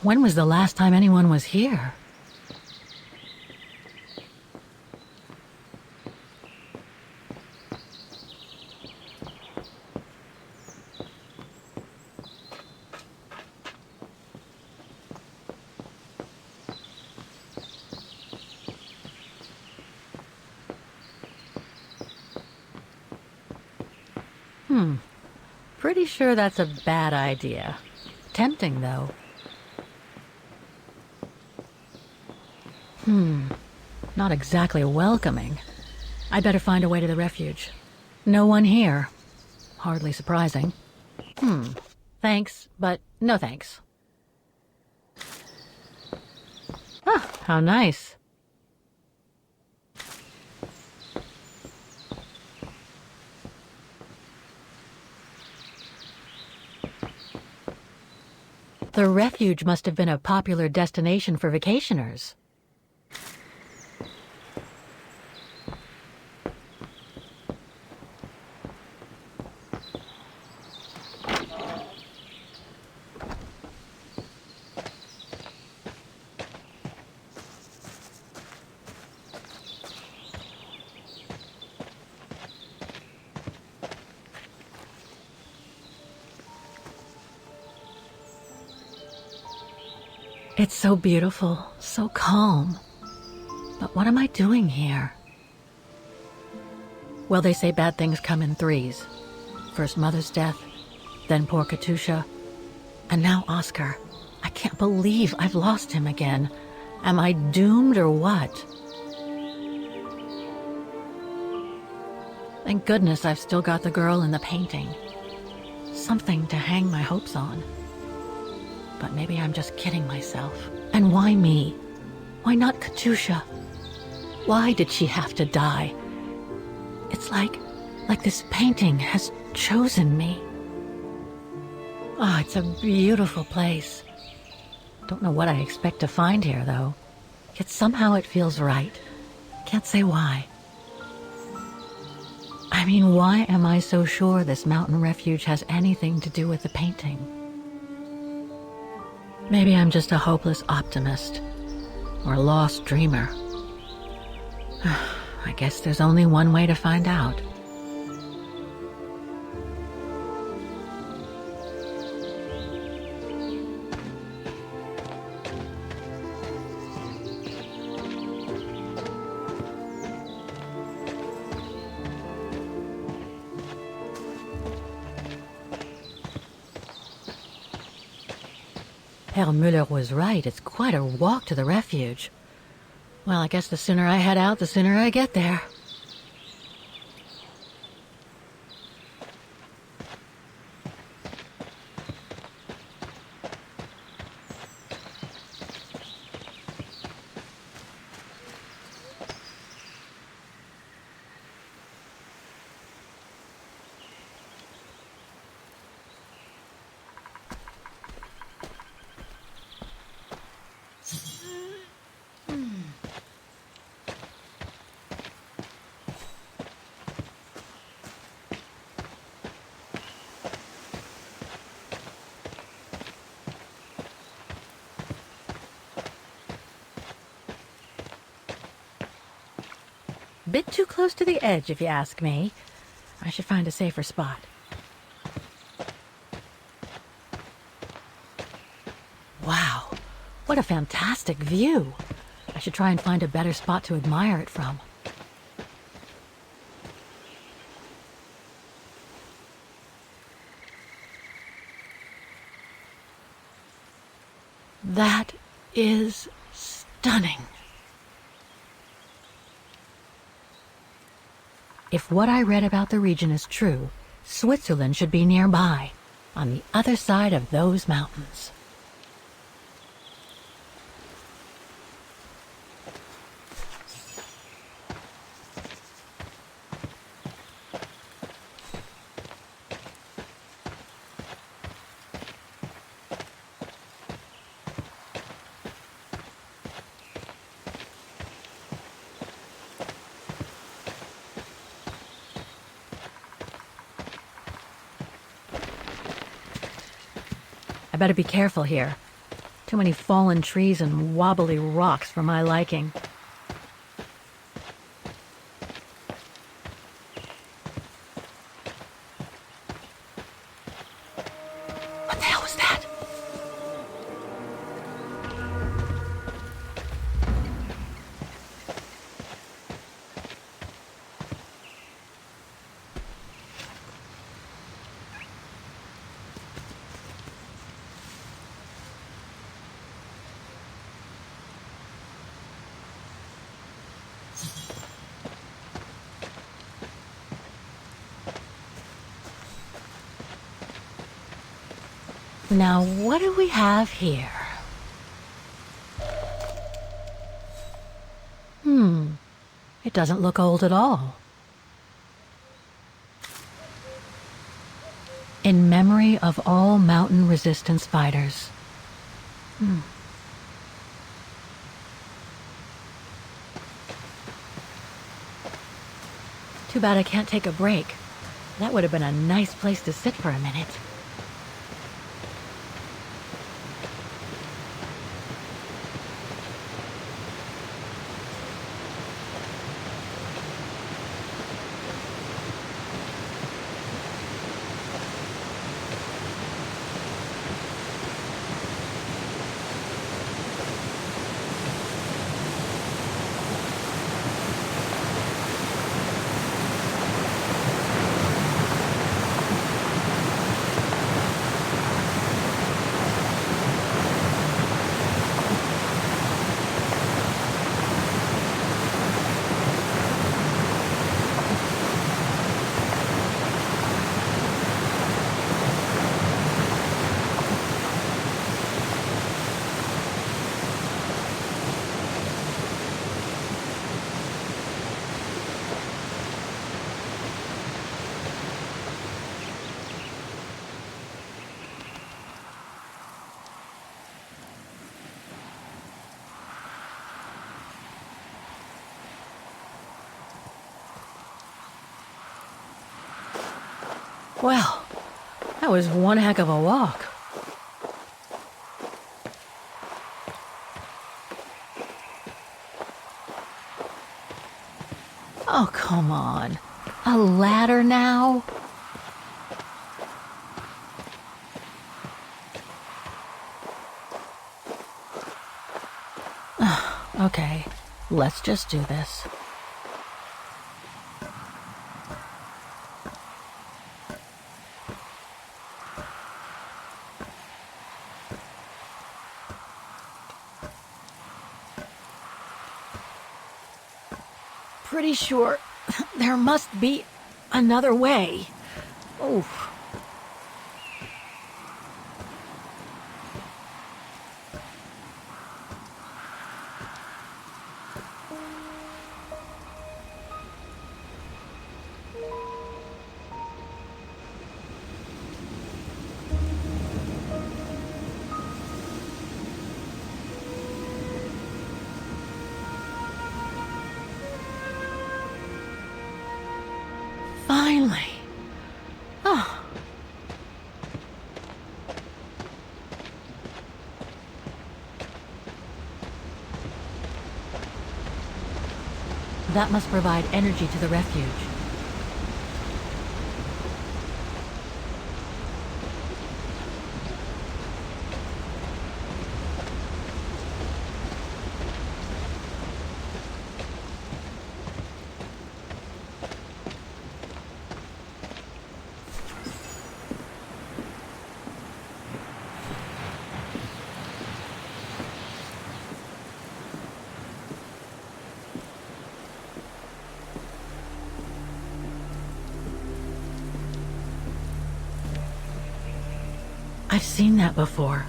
When was the last time anyone was here? Pretty sure that's a bad idea. Tempting, though. Not exactly welcoming. I'd better find a way to the refuge. No one here. Hardly surprising. Thanks, but no thanks. Ah, how nice. The refuge must have been a popular destination for vacationers. It's so beautiful, so calm. But what am I doing here? Well, they say bad things come in threes. First Mother's death, then poor Katusha, and now Oscar. I can't believe I've lost him again. Am I doomed or what? Thank goodness I've still got the girl in the painting. Something to hang my hopes on. But maybe I'm just kidding myself. And why me? Why not Katusha? Why did she have to die? It's like this painting has chosen me. Oh, it's a beautiful place. Don't know what I expect to find here, though. Yet somehow it feels right. Can't say why. I mean, why am I so sure this mountain refuge has anything to do with the painting? Maybe I'm just a hopeless optimist, or a lost dreamer. I guess there's only one way to find out. Herr Müller was right. It's quite a walk to the refuge. Well, I guess the sooner I head out, the sooner I get there. Bit too close to the edge, if you ask me. I should find a safer spot. Wow, what a fantastic view. I should try and find a better spot to admire it from. That is stunning. If what I read about the region is true, Switzerland should be nearby, on the other side of those mountains. I better be careful here. Too many fallen trees and wobbly rocks for my liking. What the hell was that? Now, what do we have here? It doesn't look old at all. In memory of all mountain resistance fighters. Too bad I can't take a break. That would have been a nice place to sit for a minute. Well, that was one heck of a walk. Oh, come on. A ladder now? Okay, let's just do this. Pretty sure there must be another way. Oh. Finally. Oh. That must provide energy to the refuge. I've seen that before.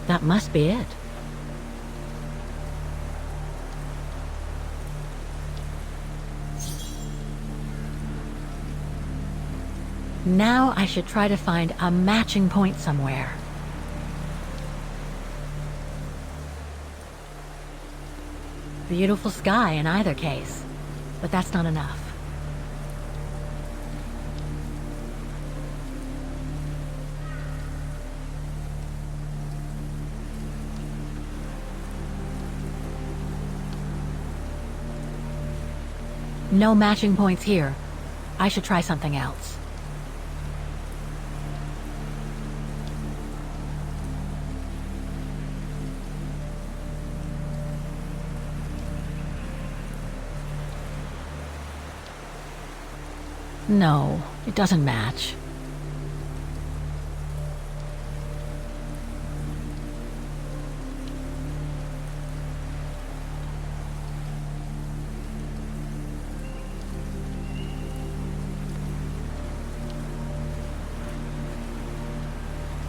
That must be it. Now I should try to find a matching point somewhere. Beautiful sky in either case. but that's not enough. No matching points here. I should try something else. No, it doesn't match.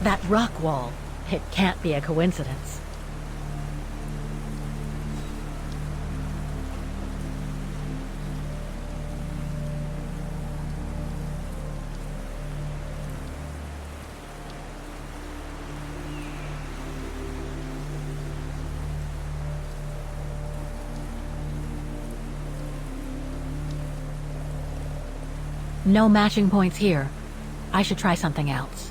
That rock wall. It can't be a coincidence. No matching points here. I should try something else.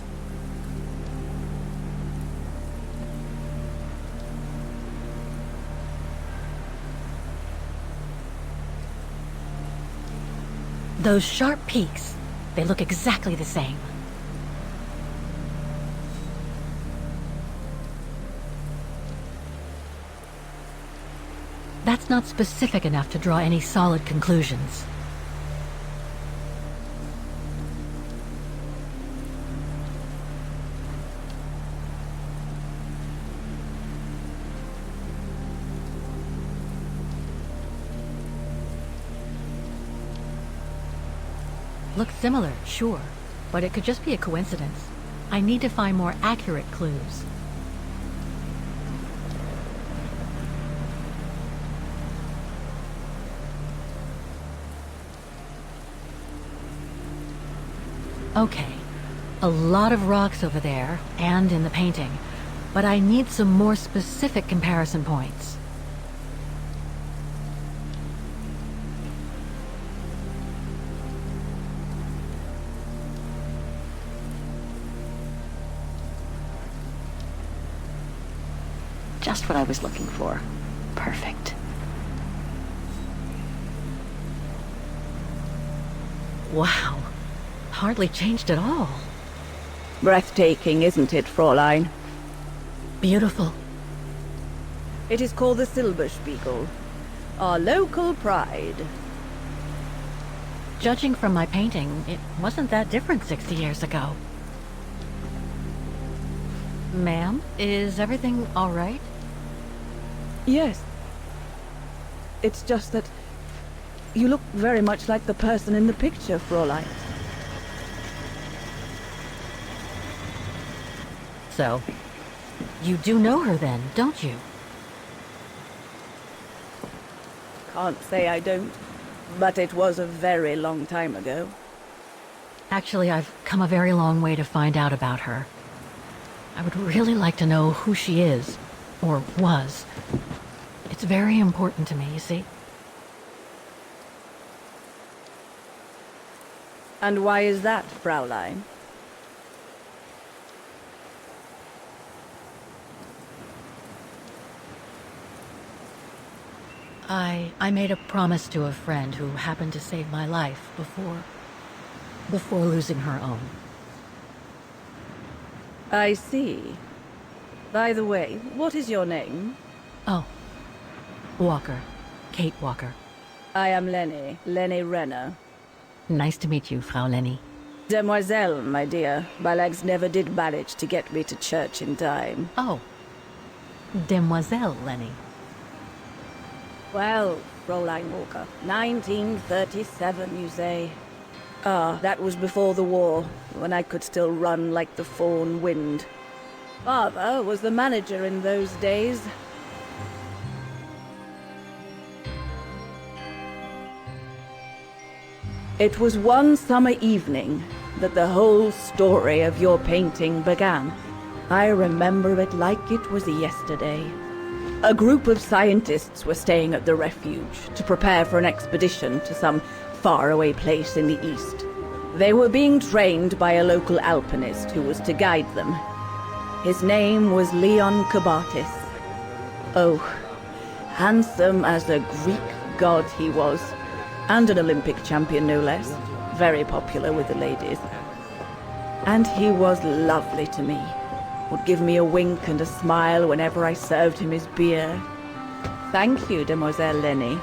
Those sharp peaks, they look exactly the same. That's not specific enough to draw any solid conclusions. Looks similar, sure, but it could just be a coincidence. I need to find more accurate clues. Okay, a lot of rocks over there, and in the painting, but I need some more specific comparison points. Just what I was looking for. Perfect. Wow. Hardly changed at all. Breathtaking, isn't it, Fräulein? Beautiful. It is called the Silberspiegel, our local pride. Judging from my painting, it wasn't that different 60 years ago. Ma'am, is everything all right? Yes. It's just that you look very much like the person in the picture, Fräulein. So, you do know her then, don't you? Can't say I don't, but it was a very long time ago. Actually, I've come a very long way to find out about her. I would really like to know who she is, or was. It's very important to me, you see. And why is that, Fräulein? I made a promise to a friend who happened to save my life before losing her own. I see. By the way, what is your name? Oh, Walker. Kate Walker. I am Lenny Renner. Nice to meet you, Frau Lenny. Demoiselle, my dear. My legs never did manage to get me to church in time. Oh, Demoiselle Lenny. Well, Fräulein Walker, 1937, you say? Ah, that was before the war, when I could still run like the fawn wind. Father was the manager in those days. It was one summer evening that the whole story of your painting began. I remember it like it was yesterday. A group of scientists were staying at the refuge to prepare for an expedition to some faraway place in the east. They were being trained by a local alpinist who was to guide them. His name was Leon Kabatis. Oh, handsome as a Greek god he was, and an Olympic champion no less, very popular with the ladies. And he was lovely to me, would give me a wink and a smile whenever I served him his beer. "Thank you, Demoiselle Lenny,"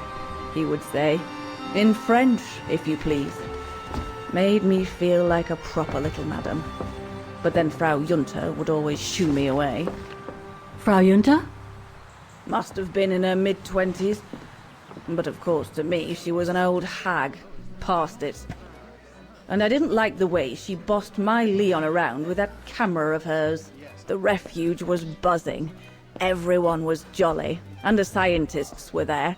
he would say, in French, if you please. Made me feel like a proper little madam. But then Frau Junta would always shoo me away. Frau Junta? Must have been in her mid-20s. But of course, to me, she was an old hag. Past it. And I didn't like the way she bossed my Leon around with that camera of hers. The refuge was buzzing. Everyone was jolly. And the scientists were there,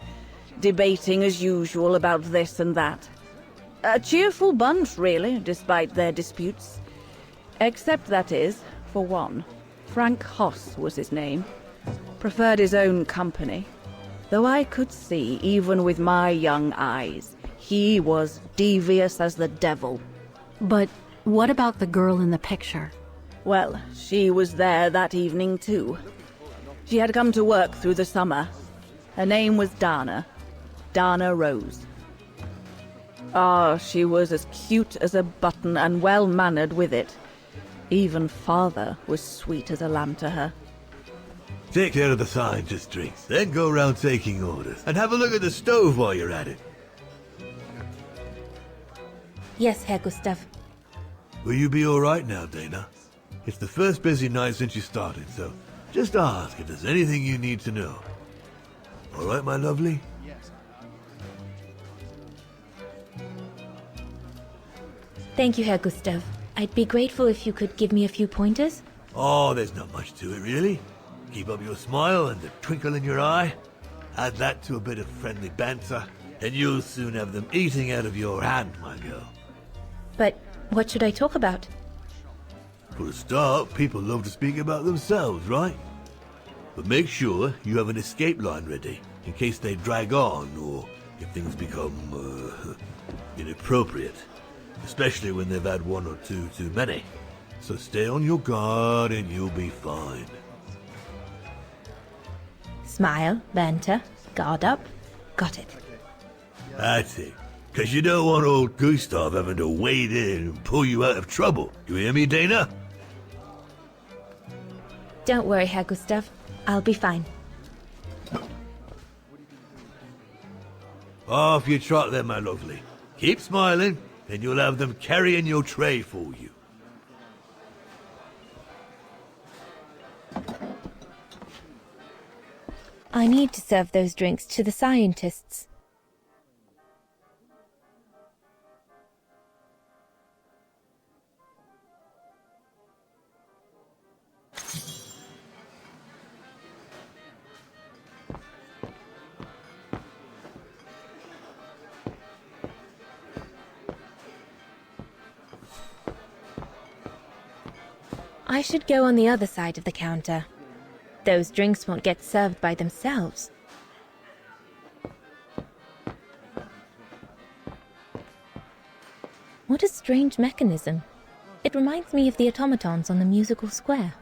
debating as usual about this and that. A cheerful bunch, really, despite their disputes. Except, that is, for one. Frank Hoss was his name. Preferred his own company. Though I could see, even with my young eyes, he was devious as the devil. But what about the girl in the picture? Well, she was there that evening too. She had come to work through the summer. Her name was Dana. Dana Rose. Ah, she was as cute as a button and well-mannered with it. Even father was sweet as a lamb to her. Take care of the scientist drinks, then go round taking orders. And have a look at the stove while you're at it. Yes, Herr Gustav. Will you be alright now, Dana? It's the first busy night since you started, so just ask if there's anything you need to know. Alright, my lovely? Thank you, Herr Gustav. I'd be grateful if you could give me a few pointers. Oh, there's not much to it, really. Keep up your smile and the twinkle in your eye. Add that to a bit of friendly banter, and you'll soon have them eating out of your hand, my girl. But what should I talk about? For a start, people love to speak about themselves, right? But make sure you have an escape line ready, in case they drag on, or if things become, inappropriate. Especially when they've had one or two too many. So stay on your guard and you'll be fine. Smile, banter, guard up. Got it. That's it. Because you don't want old Gustav having to wade in and pull you out of trouble. You hear me, Dana? Don't worry, Herr Gustav. I'll be fine. Off you trot then, my lovely. Keep smiling, and you'll have them carrying your tray for you. I need to serve those drinks to the scientists. I should go on the other side of the counter. Those drinks won't get served by themselves. What a strange mechanism. It reminds me of the automatons on the musical square.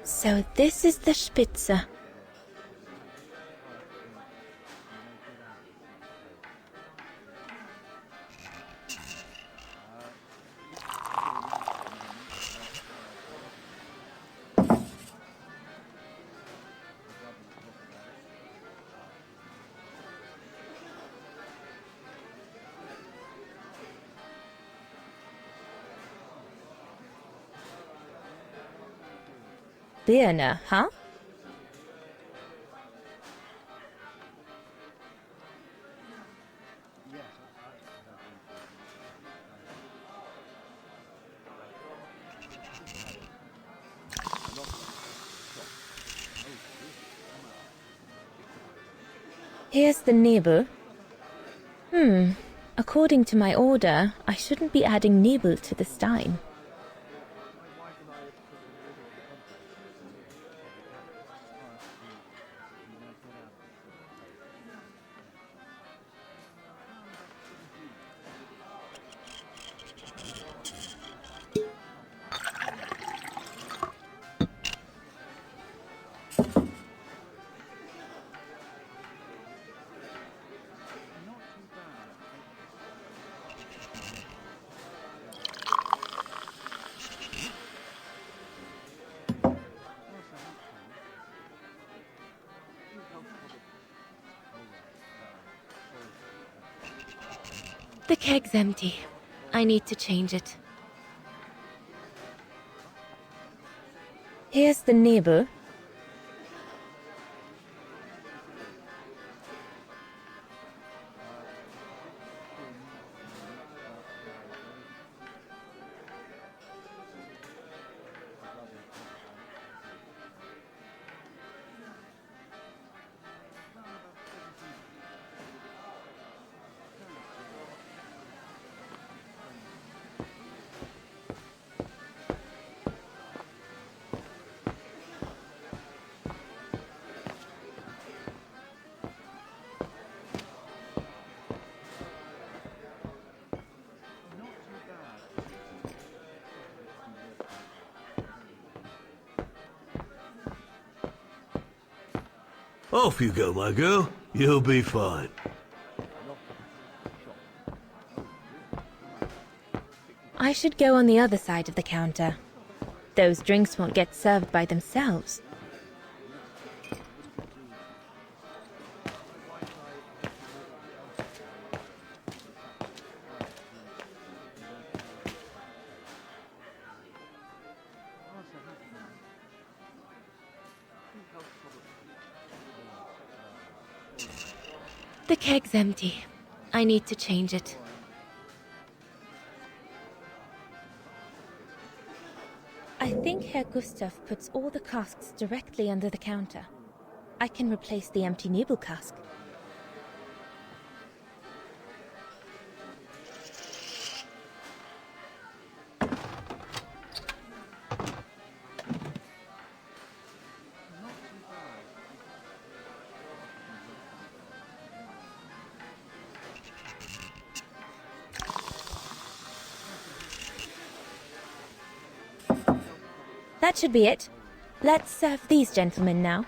So this is the Spitze. Syberia, huh? Here's the Nebel. According to my order, I shouldn't be adding Nebel to the stein. The keg's empty. I need to change it. Here's the Nebel. Off you go, my girl. You'll be fine. I should go on the other side of the counter. Those drinks won't get served by themselves. The keg's empty. I need to change it. I think Herr Gustav puts all the casks directly under the counter. I can replace the empty Nebel cask. That should be it. Let's serve these gentlemen now.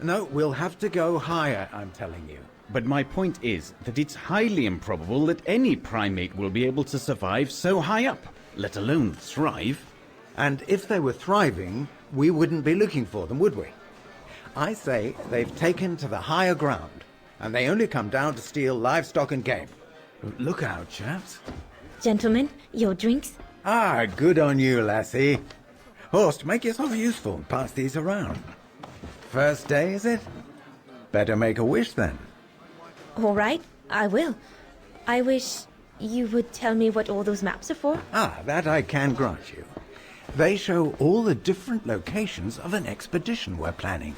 No, we'll have to go higher, I'm telling you. But my point is that it's highly improbable that any primate will be able to survive so high up, let alone thrive. And if they were thriving, we wouldn't be looking for them, would we? I say they've taken to the higher ground, and they only come down to steal livestock and game. Look out, chaps. Gentlemen, your drinks? Ah, good on you, lassie. Horst, make yourself useful and pass these around. First day, is it? Better make a wish, then. All right, I will. I wish you would tell me what all those maps are for. Ah, that I can grant you. They show all the different locations of an expedition we're planning.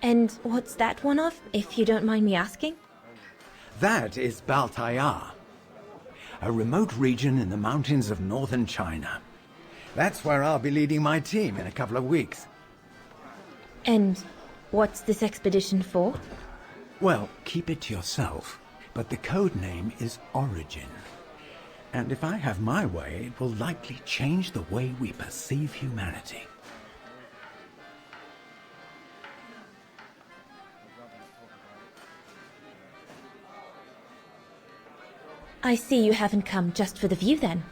And what's that one of, if you don't mind me asking? That is Baltayar, a remote region in the mountains of northern China. That's where I'll be leading my team in a couple of weeks. And what's this expedition for? Well, keep it to yourself, but the code name is Origin. And if I have my way, it will likely change the way we perceive humanity. I see you haven't come just for the view then.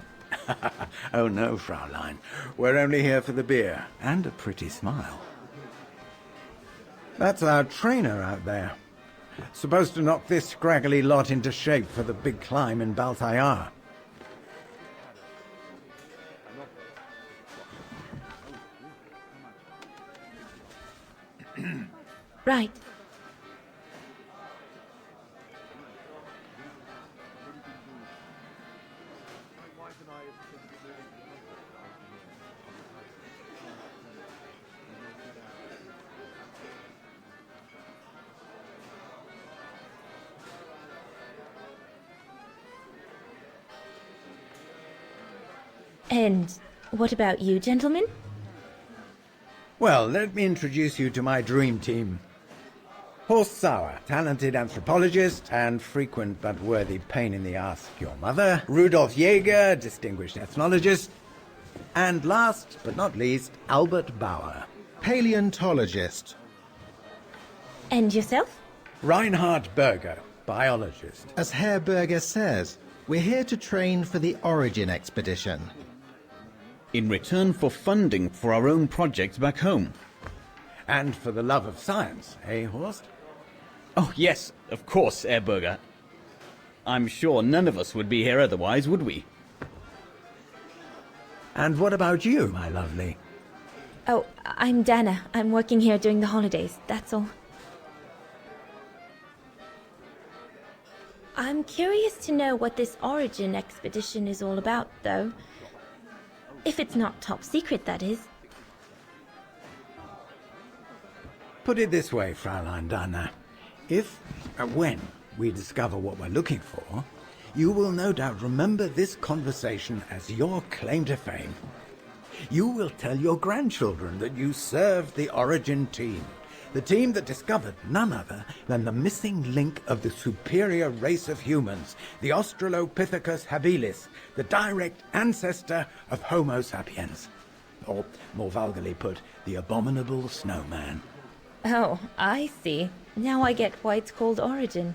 Oh no, Fraulein. We're only here for the beer and a pretty smile. That's our trainer out there. Supposed to knock this scraggly lot into shape for the big climb in Baltayar. Right. And what about you, gentlemen? Well, let me introduce you to my dream team. Horst Sauer, talented anthropologist and frequent but worthy pain in the ass, your mother. Rudolf Jäger, distinguished ethnologist. And last but not least, Albert Bauer, Paleontologist. And yourself? Reinhard Berger, biologist. As Herr Berger says, we're here to train for the Origin expedition. In return for funding for our own projects back home. And for the love of science, eh, Horst? Oh, yes, of course, Herr Berger. I'm sure none of us would be here otherwise, would we? And what about you, my lovely? Oh, I'm Dana. I'm working here during the holidays, that's all. I'm curious to know what this Origin expedition is all about, though. If it's not top secret, that is. Put it this way, Fraulein Dana. If, when, we discover what we're looking for, you will no doubt remember this conversation as your claim to fame. You will tell your grandchildren that you served the Origin team, the team that discovered none other than the missing link of the superior race of humans, the Australopithecus habilis, the direct ancestor of Homo sapiens. Or, more vulgarly put, the abominable snowman. Oh, I see. Now I get why it's called Origin.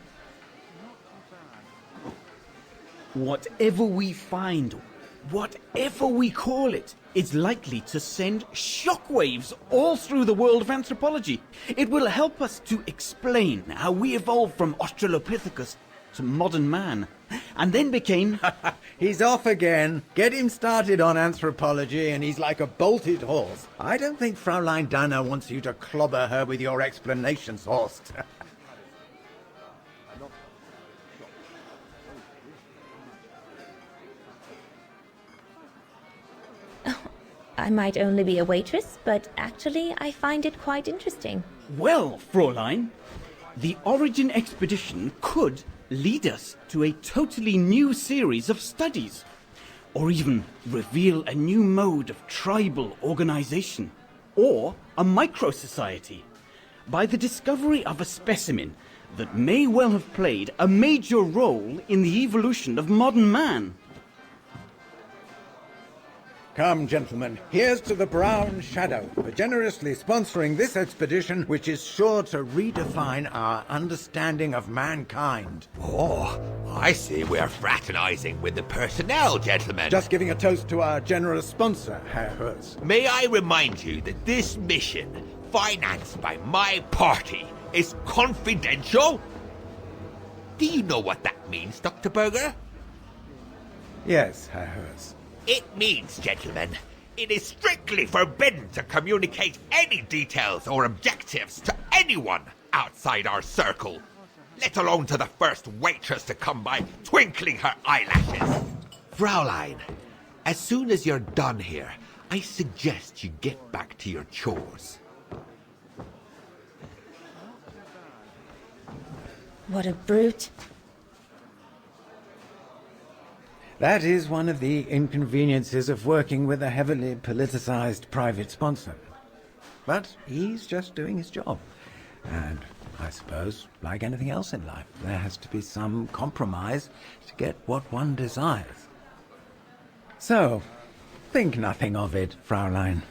Whatever we find, whatever we call it, is likely to send shockwaves all through the world of anthropology. It will help us to explain how we evolved from Australopithecus to modern man, and then became... He's off again. Get him started on anthropology and he's like a bolted horse. I don't think Fraulein Dana wants you to clobber her with your explanations, Horst. I might only be a waitress, but actually I find it quite interesting. Well, Fräulein, the Origin expedition could lead us to a totally new series of studies, or even reveal a new mode of tribal organization, or a micro-society, by the discovery of a specimen that may well have played a major role in the evolution of modern man. Come, gentlemen, here's to the Brown Shadow for generously sponsoring this expedition, which is sure to redefine our understanding of mankind. Oh, I see we're fraternizing with the personnel, gentlemen. Just giving a toast to our generous sponsor, Herr Hertz. May I remind you that this mission, financed by my party, is confidential? Do you know what that means, Dr. Berger? Yes, Herr Hertz. It means, gentlemen, it is strictly forbidden to communicate any details or objectives to anyone outside our circle, let alone to the first waitress to come by twinkling her eyelashes. Fraulein, as soon as you're done here, I suggest you get back to your chores. What a brute. That is one of the inconveniences of working with a heavily politicized private sponsor. But he's just doing his job. And I suppose, like anything else in life, there has to be some compromise to get what one desires. So, think nothing of it, Fraulein.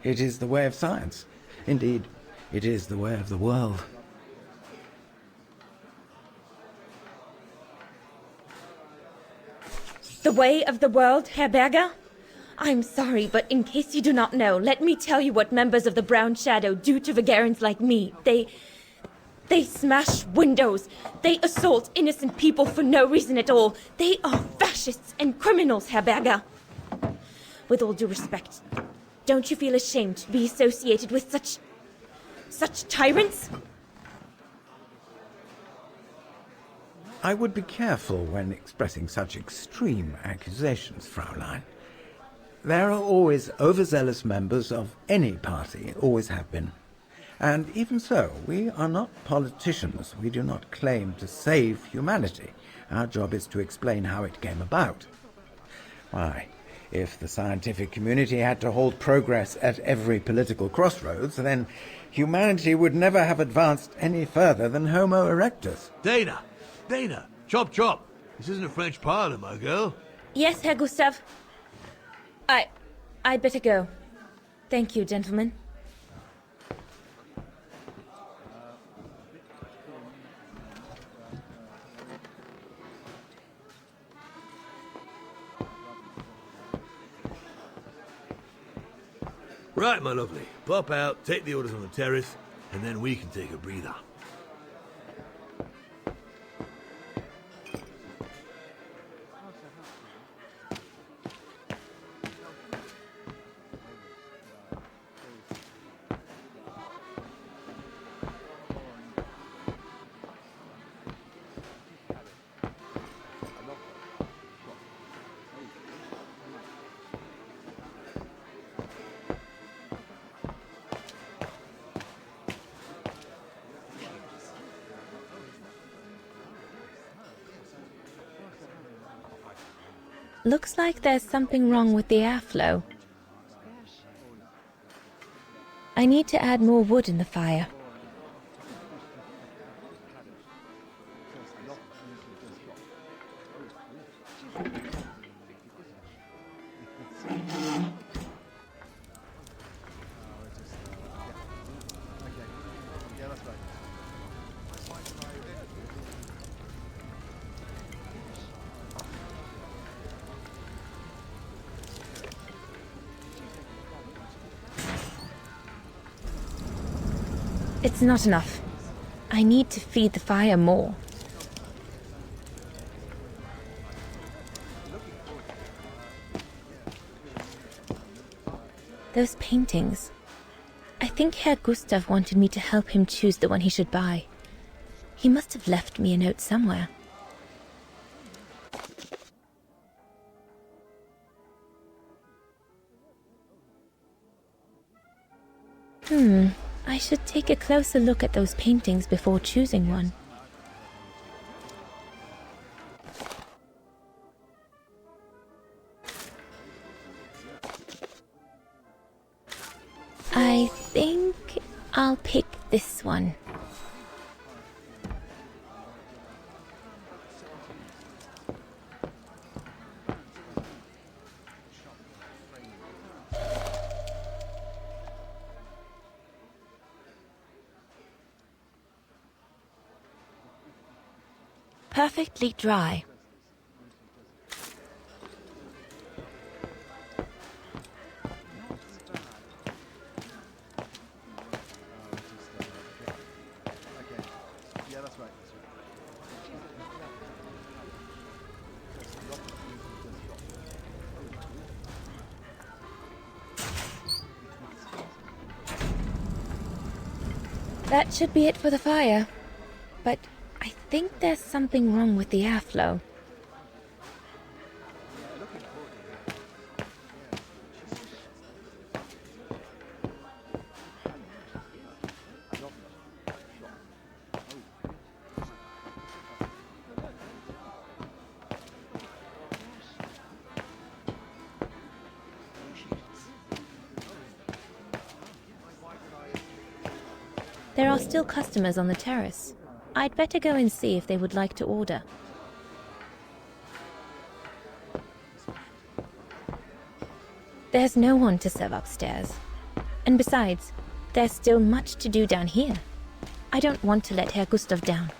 It is the way of science. Indeed, it is the way of the world. The way of the world, Herr Berger? I'm sorry, but in case you do not know, let me tell you what members of the Brown Shadow do to Vagarans like me. They smash windows. They assault innocent people for no reason at all. They are fascists and criminals, Herr Berger. With all due respect, don't you feel ashamed to be associated with such tyrants? I would be careful when expressing such extreme accusations, Fraulein. There are always overzealous members of any party, always have been. And even so, we are not politicians. We do not claim to save humanity. Our job is to explain how it came about. Why, if the scientific community had to halt progress at every political crossroads, then humanity would never have advanced any further than Homo erectus. Dana! Chop chop! This isn't a French parlor, my girl. Yes, Herr Gustav. I'd better go. Thank you, gentlemen. Right, my lovely. Pop out, take the orders on the terrace, and then we can take a breather. Looks like there's something wrong with the airflow. I need to add more wood in the fire. It's not enough. I need to feed the fire more. Those paintings. I think Herr Gustav wanted me to help him choose the one he should buy. He must have left me a note somewhere. I should take a closer look at those paintings before choosing one. I think I'll pick this one. Perfectly dry. That should be it for the fire, but I think there's something wrong with the airflow. There are still customers on the terrace. I'd better go and see if they would like to order. There's no one to serve upstairs. And besides, there's still much to do down here. I don't want to let Herr Gustav down.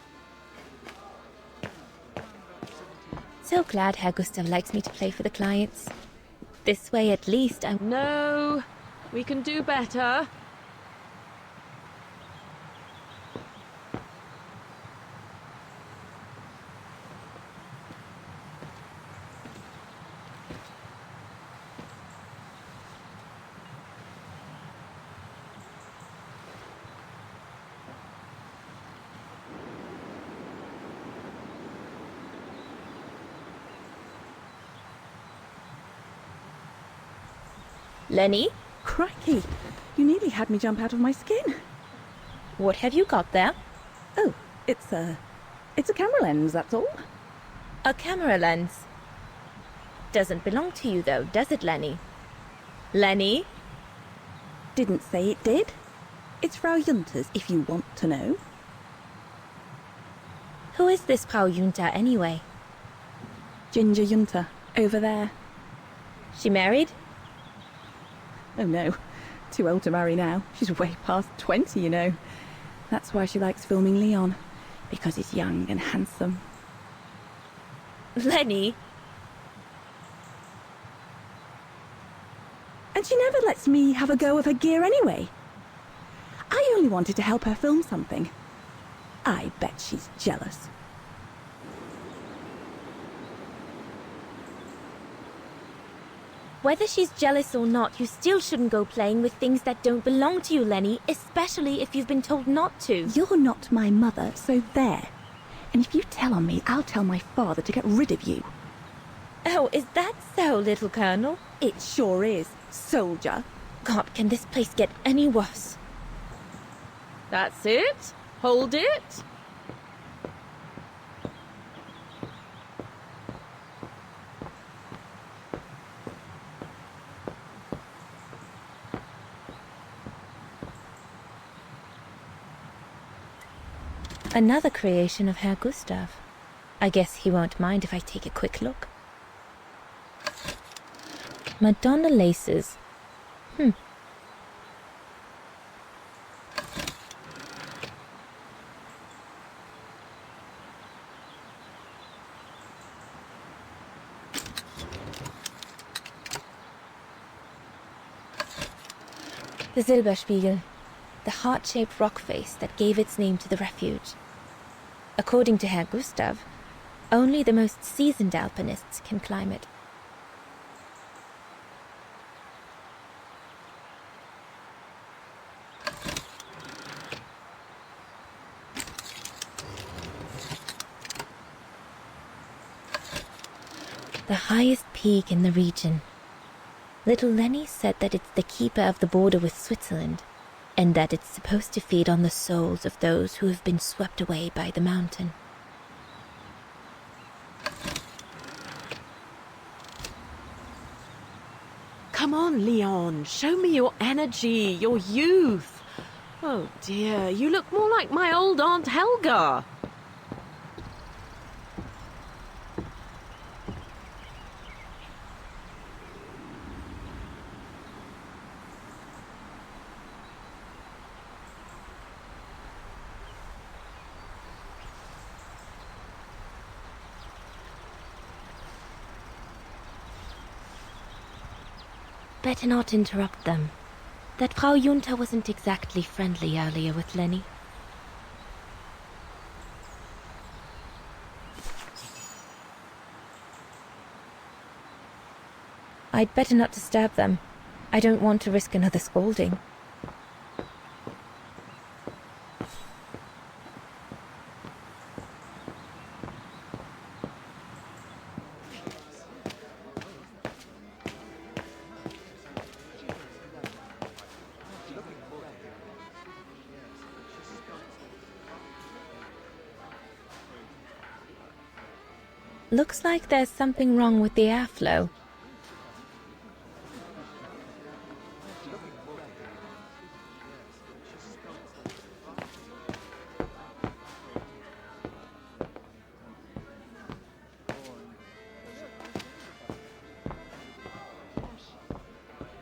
So glad Herr Gustav likes me to play for the clients. This way at least No, we can do better. Lenny, Crikey, you nearly had me jump out of my skin. what have you got there? Oh, it's a camera lens, that's all. A camera lens. Doesn't belong to you though, does it, Lenny? Lenny? Didn't say it did. It's Frau Junter's, if you want to know. Who is this Frau Junta anyway? Ginger Junter, over there. She married? Oh no, too old to marry now. She's way past 20, you know. That's why she likes filming Leon, because he's young and handsome. Lenny? And she never lets me have a go of her gear anyway. I only wanted to help her film something. I bet she's jealous. Whether she's jealous or not, you still shouldn't go playing with things that don't belong to you, Lenny, especially if you've been told not to. You're not my mother, so there. And if you tell on me, I'll tell my father to get rid of you. Oh, is that so, little Colonel? It sure is, soldier. God, can this place get any worse? That's it. Hold it. Another creation of Herr Gustav. I guess he won't mind if I take a quick look. Madonna laces. The Silberspiegel, the heart-shaped rock face that gave its name to the refuge. According to Herr Gustav, only the most seasoned alpinists can climb it. The highest peak in the region. Little Lenny said that it's the keeper of the border with Switzerland, and that it's supposed to feed on the souls of those who have been swept away by the mountain. Come on, Leon. Show me your energy, your youth. Oh dear, you look more like my old Aunt Helga. Better not interrupt them. That Frau Junta wasn't exactly friendly earlier with Lenny. I'd better not disturb them. I don't want to risk another scolding. Looks like there's something wrong with the airflow.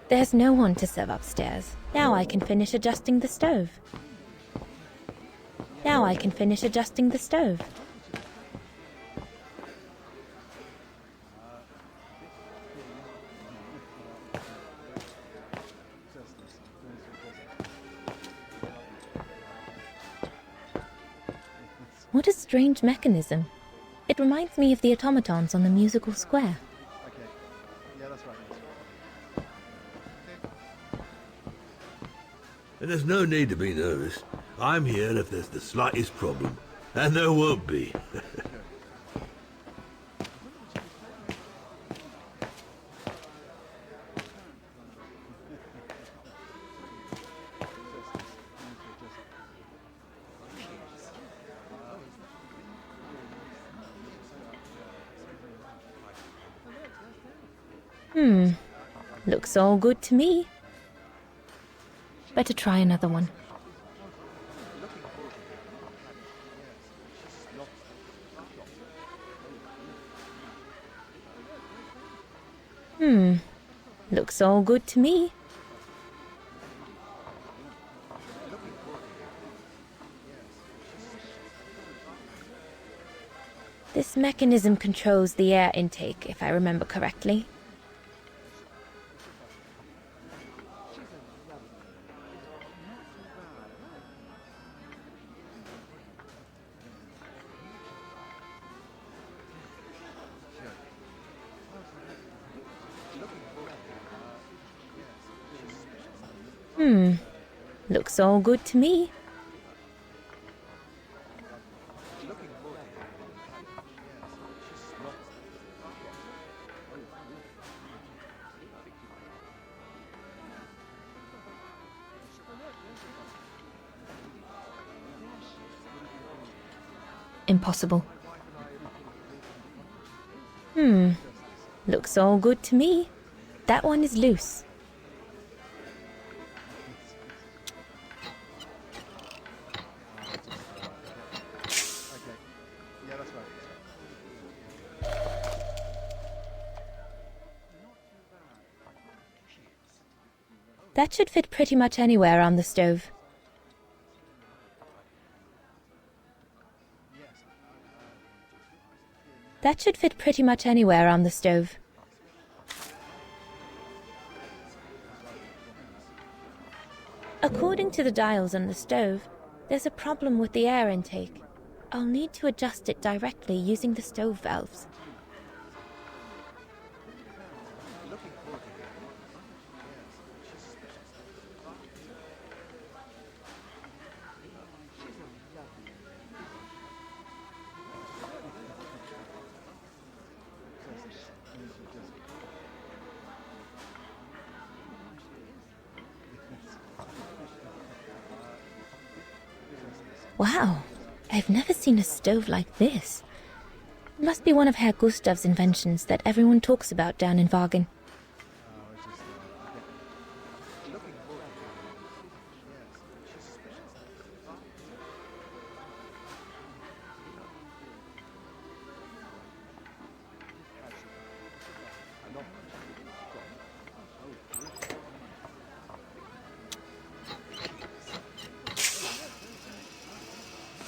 There's no one to serve upstairs. Now I can finish adjusting the stove. strange mechanism. It reminds me of the automatons on the musical square. And there's no need to be nervous. I'm here if there's the slightest problem. And there won't be. Looks all good to me. Better try another one. Looks all good to me. This mechanism controls the air intake, if I remember correctly. Looks all good to me. Impossible. Looks all good to me. That one is loose. That should fit pretty much anywhere on the stove. That should fit pretty much anywhere on the stove. According to the dials on the stove, there's a problem with the air intake. I'll need to adjust it directly using the stove valves. Wow, I've never seen a stove like this. It must be one of Herr Gustav's inventions that everyone talks about down in Wagen.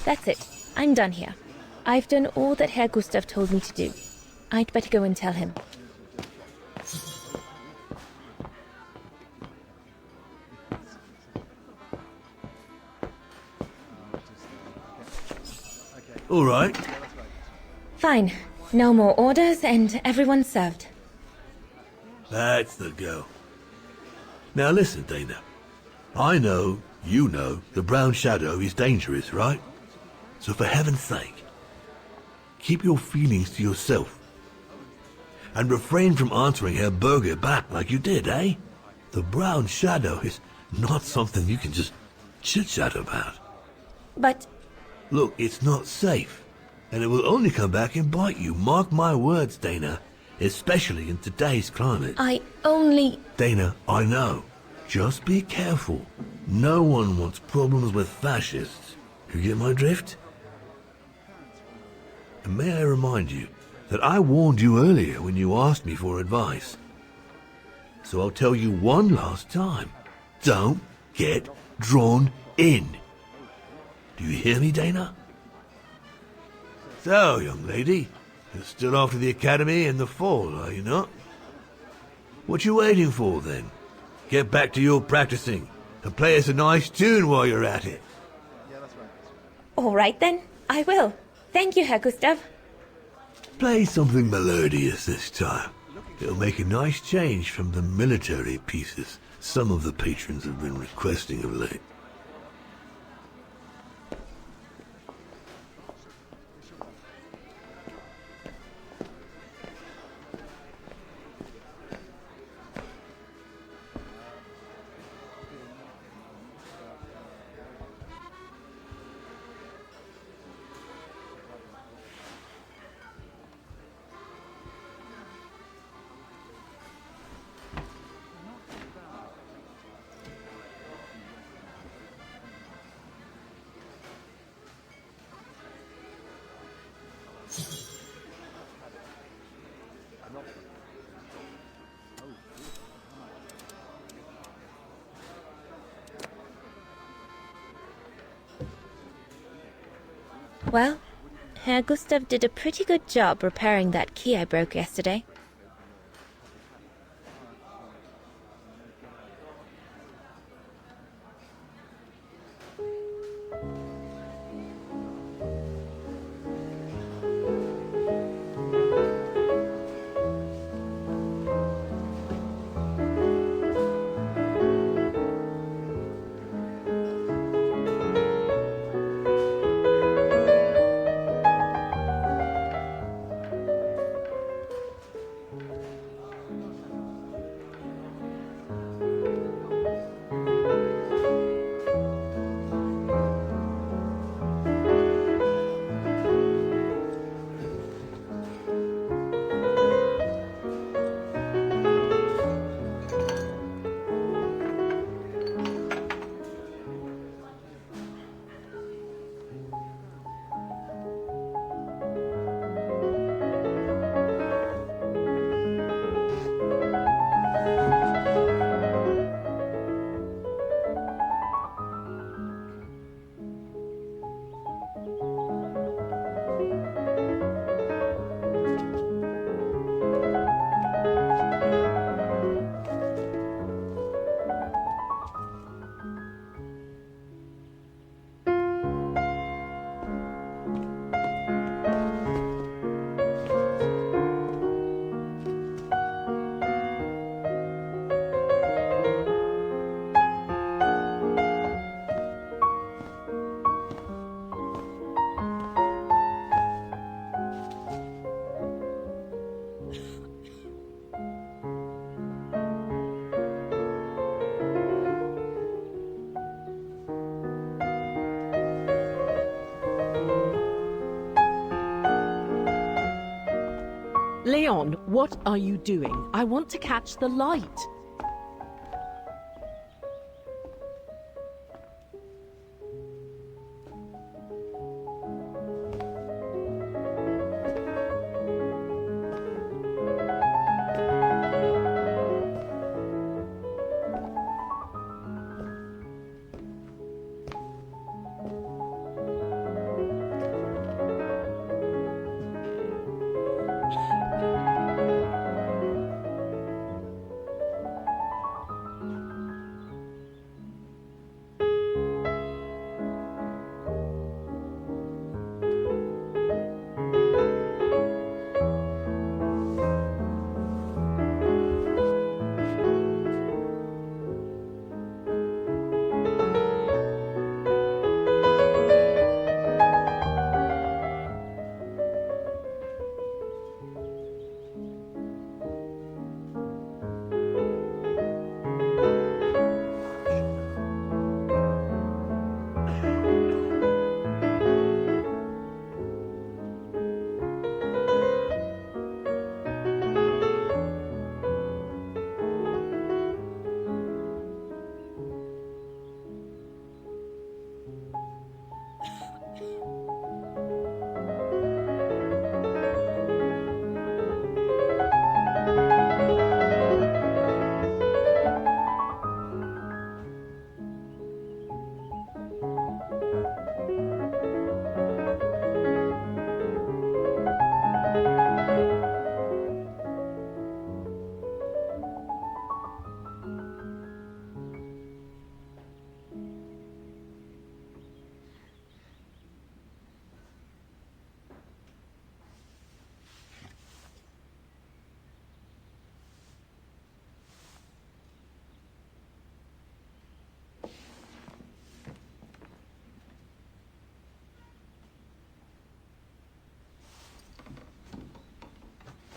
That's it. I'm done here. I've done all that Herr Gustav told me to do. I'd better go and tell him. All right. Fine. No more orders and everyone's served. That's the go. Now listen, Dana. I know, you know, the brown shadow is dangerous, right? So for heaven's sake, keep your feelings to yourself. And refrain from answering Herr Berger back like you did, eh? The brown shadow is not something you can just chit-chat about. But... Look, it's not safe. And it will only come back and bite you. Mark my words, Dana. Especially in today's climate. I only... Dana, I know. Just be careful. No one wants problems with fascists. You get my drift? And may I remind you that I warned you earlier when you asked me for advice. So I'll tell you one last time. Don't get drawn in. Do you hear me, Dana? So, young lady, you're still off to the academy in the fall, are you not? What you waiting for, then? Get back to your practicing and play us a nice tune while you're at it. All right, then. I will. Thank you, Herr Gustav. Play something melodious this time. It'll make a nice change from the military pieces some of the patrons have been requesting of late. Well, Herr Gustav did a pretty good job repairing that key I broke yesterday. Leon, what are you doing? I want to catch the light.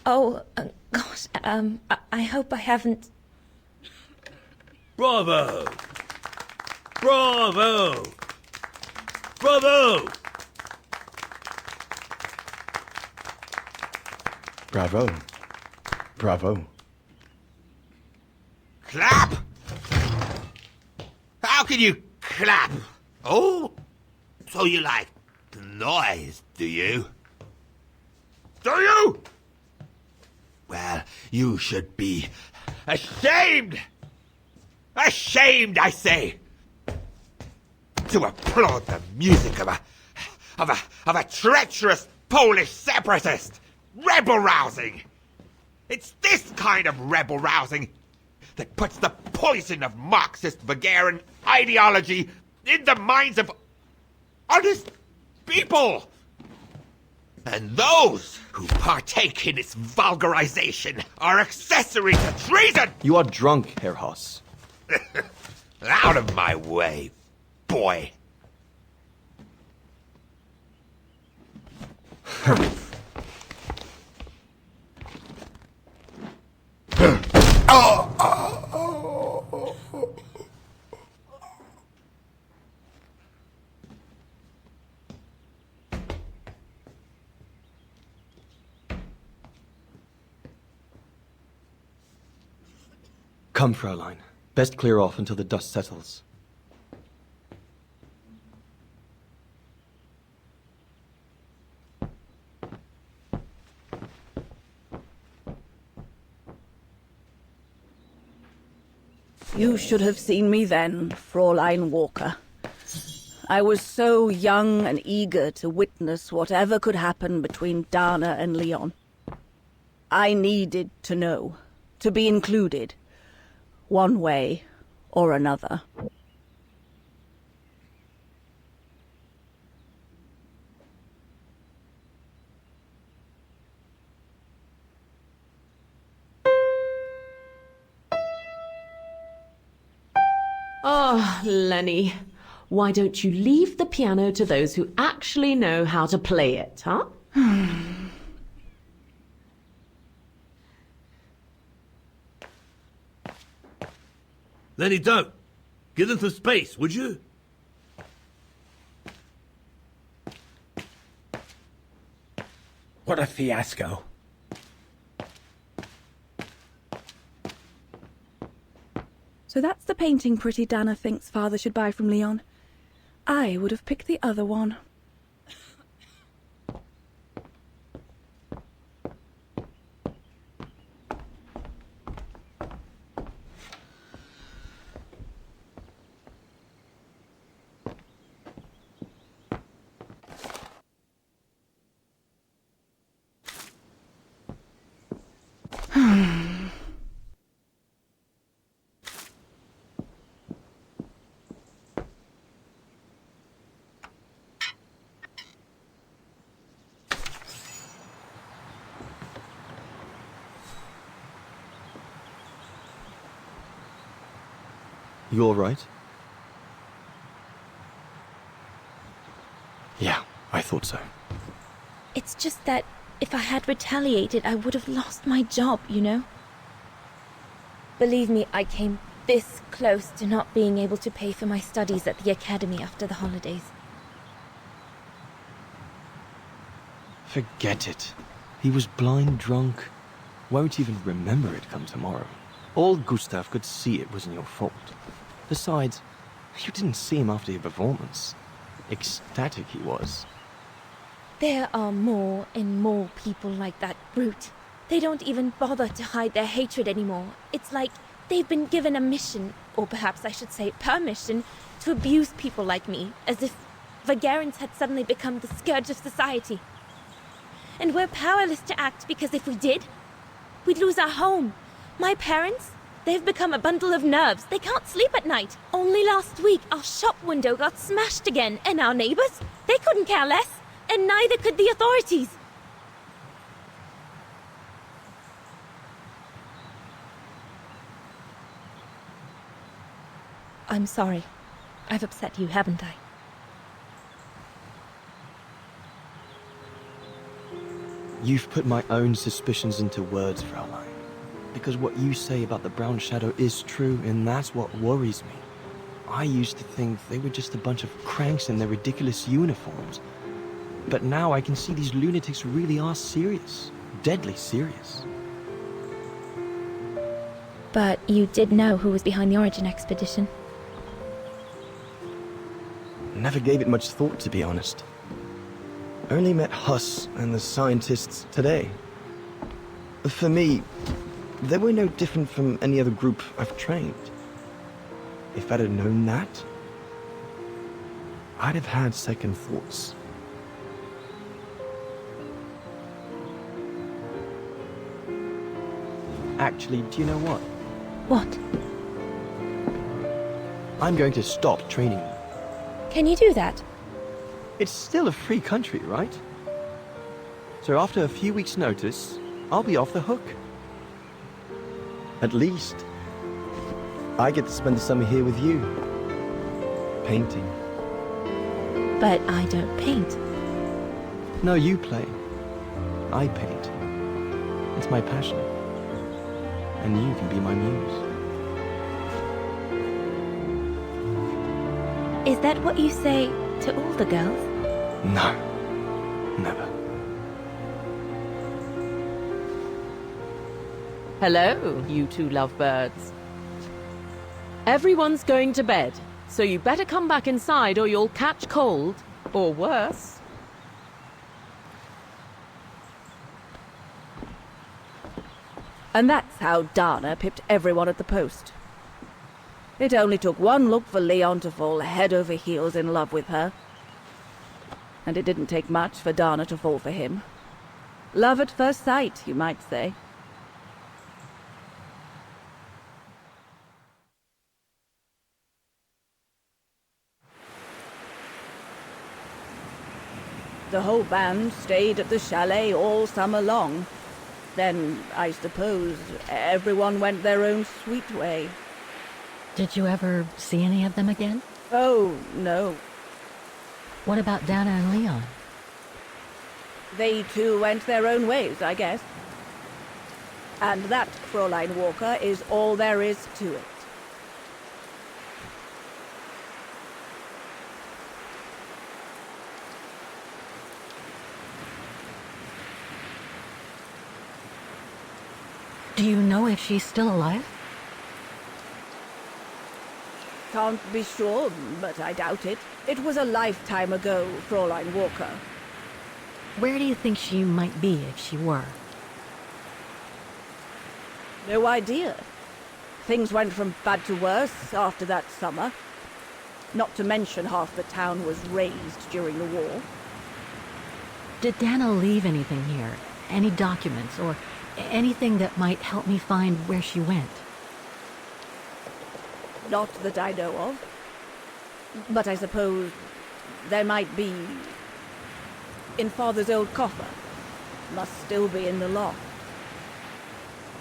Oh, gosh, I hope I haven't... Bravo! Bravo! Bravo! Bravo. Bravo. Clap! How can you clap? Oh, so you like the noise, do you? Do you? Well, you should be ashamed! Ashamed, I say! To applaud the music of a treacherous Polish separatist! Rebel-rousing! It's this kind of rebel-rousing that puts the poison of Marxist Bulgarian ideology in the minds of honest people! And those who partake in its vulgarization are accessory to treason! You are drunk, Herr Hoss. Out of my way, boy. Come, Fräulein. Best clear off until the dust settles. You should have seen me then, Fräulein Walker. I was so young and eager to witness whatever could happen between Dana and Leon. I needed to know, to be included, one way or another. Oh, Lenny, why don't you leave the piano to those who actually know how to play it, huh? Lenny, don't. Give them some space, would you? What a fiasco. So that's the painting pretty Dana thinks Father should buy from Leon. I would have picked the other one. You all right? Yeah, I thought so. It's just that if I had retaliated, I would have lost my job, you know? Believe me, I came this close to not being able to pay for my studies at the academy after the holidays. Forget it. He was blind drunk. Won't even remember it come tomorrow. All Gustav could see it wasn't your fault. Besides, you didn't see him after your performance. Ecstatic he was. There are more and more people like that brute. They don't even bother to hide their hatred anymore. It's like they've been given a mission, or perhaps I should say permission, to abuse people like me, as if Vagarans had suddenly become the scourge of society. And we're powerless to act because if we did, we'd lose our home. My parents, they've become a bundle of nerves. They can't sleep at night. Only last week, our shop window got smashed again, and our neighbors, they couldn't care less. And neither could the authorities. I'm sorry. I've upset you, haven't I? You've put my own suspicions into words, Fraulein. Because what you say about the Brown Shadow is true, and that's what worries me. I used to think they were just a bunch of cranks in their ridiculous uniforms. But now I can see these lunatics really are serious. Deadly serious. But you did know who was behind the Origin expedition. Never gave it much thought, to be honest. Only met Huss and the scientists today. For me, they were no different from any other group I've trained. If I'd have known that, I'd have had second thoughts. Actually, do you know what? What? I'm going to stop training them. Can you do that? It's still a free country, right? So after a few weeks' notice, I'll be off the hook. At least, I get to spend the summer here with you. Painting. But I don't paint. No, you play. I paint. It's my passion. And you can be my muse. Is that what you say to all the girls? No. Never. Hello, you two lovebirds. Everyone's going to bed, so you better come back inside or you'll catch cold, or worse. And that's how Dana pipped everyone at the post. It only took one look for Leon to fall head over heels in love with her. And it didn't take much for Dana to fall for him. Love at first sight, you might say. The whole band stayed at the chalet all summer long. Then, I suppose, everyone went their own sweet way. Did you ever see any of them again? Oh, no. What about Dana and Leon? They too went their own ways, I guess. And that, Fräulein Walker, is all there is to it. Do you know if she's still alive? Can't be sure, but I doubt it. It was a lifetime ago, Fräulein Walker. Where do you think she might be if she were? No idea. Things went from bad to worse after that summer. Not to mention half the town was razed during the war. Did Dana leave anything here? Any documents or anything that might help me find where she went? Not that I know of. But I suppose there might be in Father's old coffer. Must still be in the loft.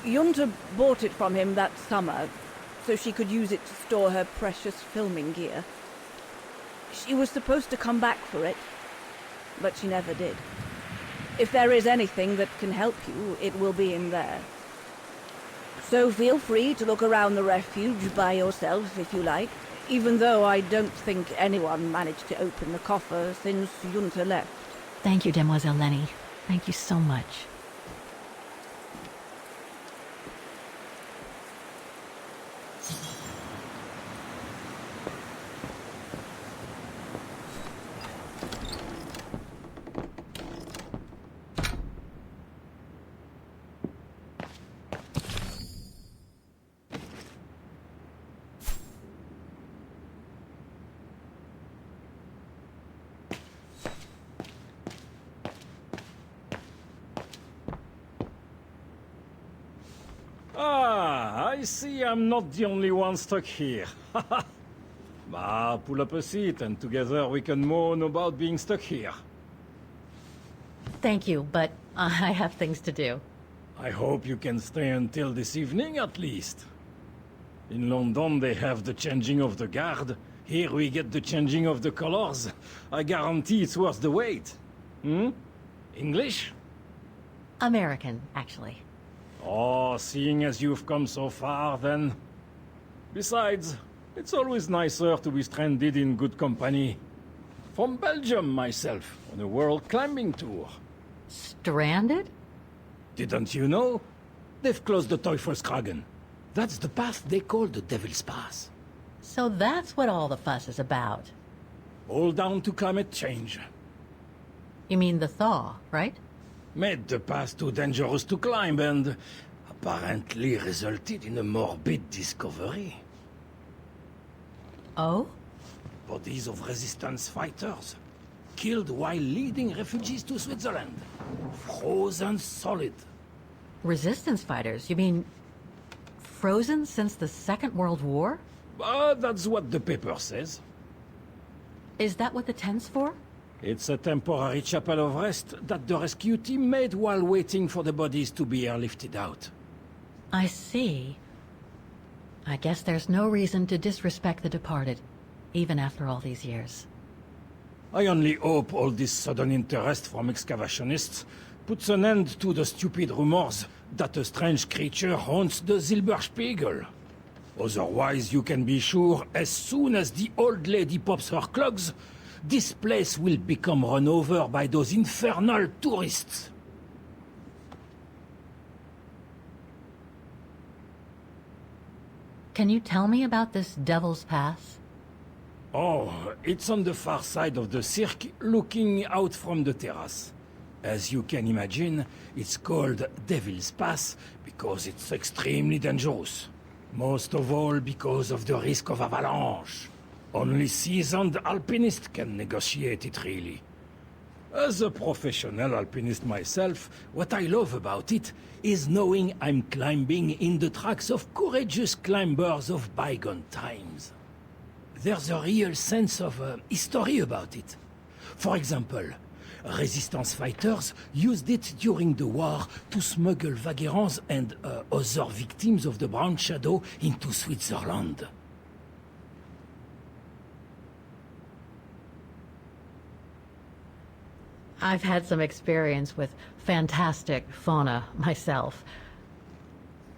Junta bought it from him that summer, so she could use it to store her precious filming gear. She was supposed to come back for it, but she never did. If there is anything that can help you, it will be in there. So feel free to look around the refuge by yourself if you like, even though I don't think anyone managed to open the coffer since Junta left. Thank you, Demoiselle Lenny. Thank you so much. Ah, I see I'm not the only one stuck here. Bah, pull up a seat and together we can moan about being stuck here. Thank you, but I have things to do. I hope you can stay until this evening at least. In London they have the changing of the guard. Here we get the changing of the colors. I guarantee it's worth the wait. Hmm? English? American, actually. Oh, seeing as you've come so far, then. Besides, it's always nicer to be stranded in good company. From Belgium, myself, on a world climbing tour. Stranded? Didn't you know? They've closed the Teufelskragen. That's the path they call the Devil's Pass. So that's what all the fuss is about. All down to climate change. You mean the thaw, right? Made the path too dangerous to climb and apparently resulted in a morbid discovery. Oh? Bodies of resistance fighters, killed while leading refugees to Switzerland. Frozen solid. Resistance fighters? You mean frozen since the Second World War? That's what the paper says. Is that what the tent's for? It's a temporary chapel of rest that the rescue team made while waiting for the bodies to be airlifted out. I see. I guess there's no reason to disrespect the departed, even after all these years. I only hope all this sudden interest from excavationists puts an end to the stupid rumors that a strange creature haunts the Silberspiegel. Otherwise, you can be sure, as soon as the old lady pops her clogs, this place will become run over by those infernal tourists. Can you tell me about this Devil's Pass? Oh, it's on the far side of the cirque, looking out from the terrace. As you can imagine, it's called Devil's Pass because it's extremely dangerous. Most of all because of the risk of avalanche. Only seasoned alpinists can negotiate it, really. As a professional alpinist myself, what I love about it is knowing I'm climbing in the tracks of courageous climbers of bygone times. There's a real sense of history about it. For example, resistance fighters used it during the war to smuggle vagrants and other victims of the Brown Shadow into Switzerland. I've had some experience with fantastic fauna myself.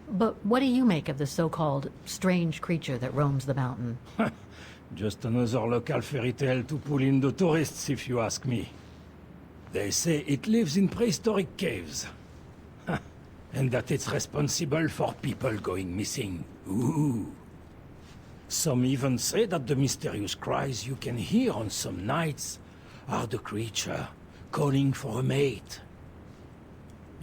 But what do you make of the so-called strange creature that roams the mountain? Just another local fairy tale to pull in the tourists, if you ask me. They say it lives in prehistoric caves. And that it's responsible for people going missing. Ooh. Some even say that the mysterious cries you can hear on some nights are the creature calling for a mate.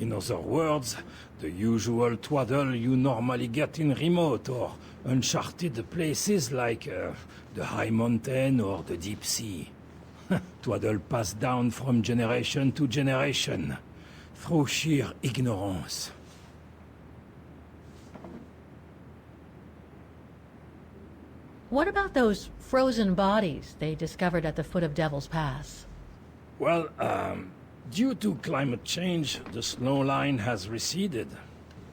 In other words, the usual twaddle you normally get in remote or uncharted places like the high mountain or the deep sea. Twaddle passed down from generation to generation, through sheer ignorance. What about those frozen bodies they discovered at the foot of Devil's Pass? Well, due to climate change, the snow line has receded,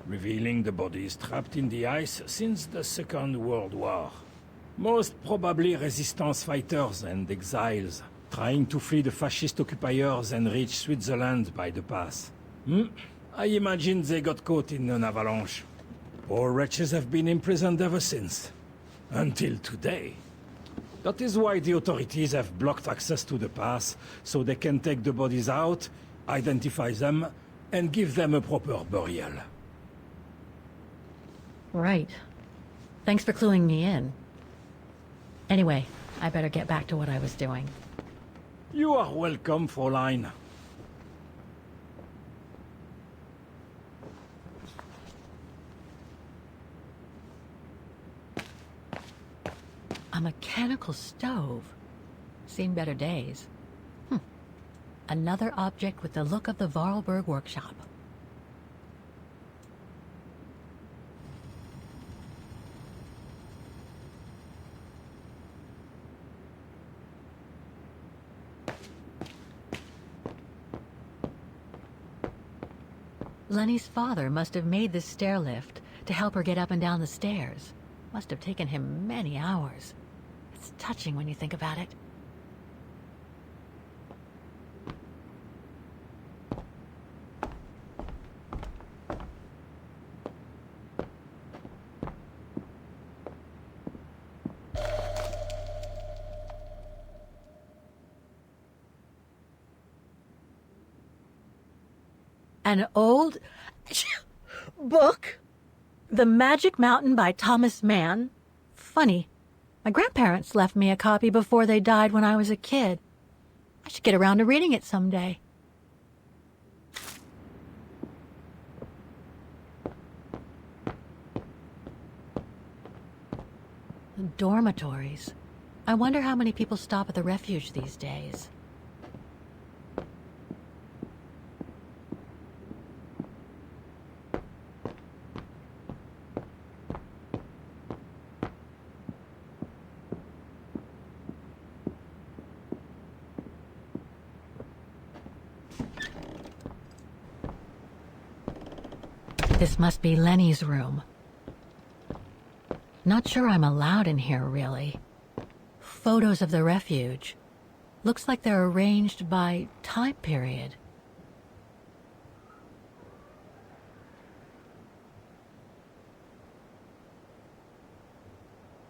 revealing the bodies trapped in the ice since the Second World War. Most probably resistance fighters and exiles, trying to flee the fascist occupiers and reach Switzerland by the pass. I imagine they got caught in an avalanche. Poor wretches have been imprisoned ever since. Until today. That is why the authorities have blocked access to the pass, so they can take the bodies out, identify them, and give them a proper burial. Right. Thanks for cluing me in. Anyway, I better get back to what I was doing. You are welcome, Fräulein. A mechanical stove. Seen better days. Another object with the look of the Vorarlberg workshop. Lenny's father must have made this stair lift to help her get up and down the stairs. Must have taken him many hours. It's touching when you think about it. An old book? The Magic Mountain by Thomas Mann? Funny. My grandparents left me a copy before they died when I was a kid. I should get around to reading it someday. Dormitories. I wonder how many people stop at the refuge these days. This must be Lenny's room. Not sure I'm allowed in here, really. Photos of the refuge. Looks like they're arranged by time period.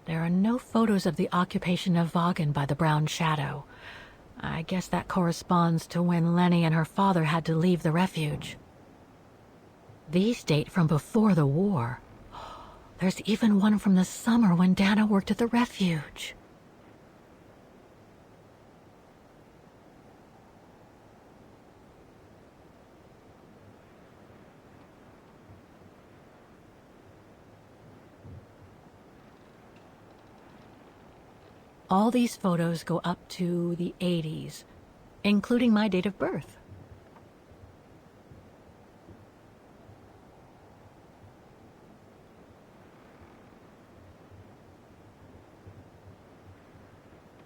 There are no photos of the occupation of Vaughan by the Brown Shadow. I guess that corresponds to when Lenny and her father had to leave the refuge. These date from before the war. There's even one from the summer when Dana worked at the refuge. All these photos go up to the 80s, including my date of birth.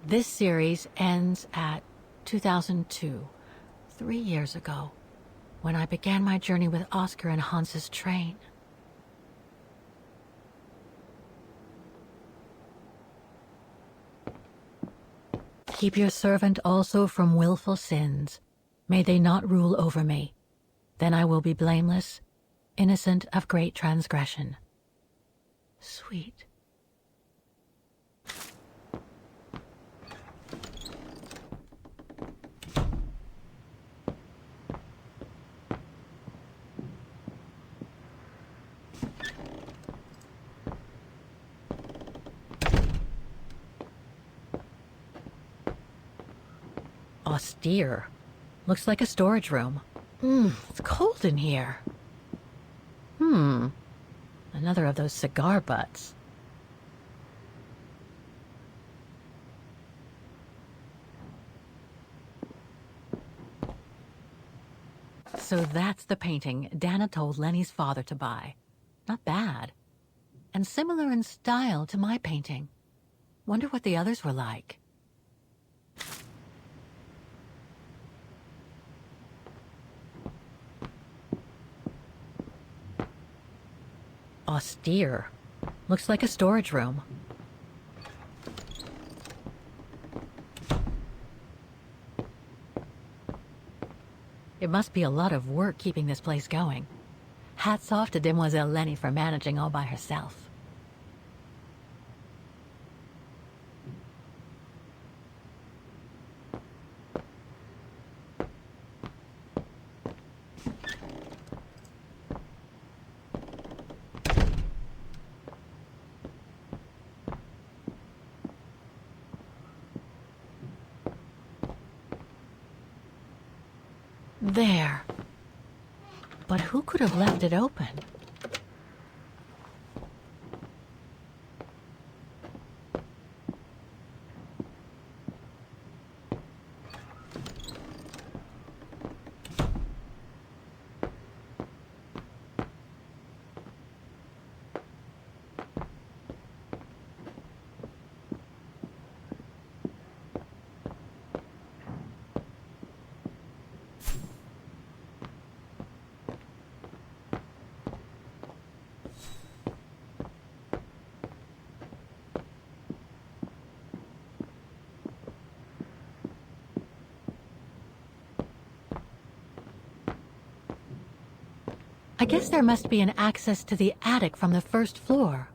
This series ends at 2002, 3 years ago, when I began my journey with Oscar and Hans's train. Keep your servant also from willful sins. May they not rule over me. Then I will be blameless, innocent of great transgression. Sweet. Austere. Looks like a storage room. It's cold in here. Another of those cigar butts. So that's the painting Dana told Lenny's father to buy. Not bad. And similar in style to my painting. Wonder what the others were like. Austere. Looks like a storage room. It must be a lot of work keeping this place going. Hats off to Demoiselle Lenny for managing all by herself. There. But who could have left it open? I guess there must be an access to the attic from the first floor.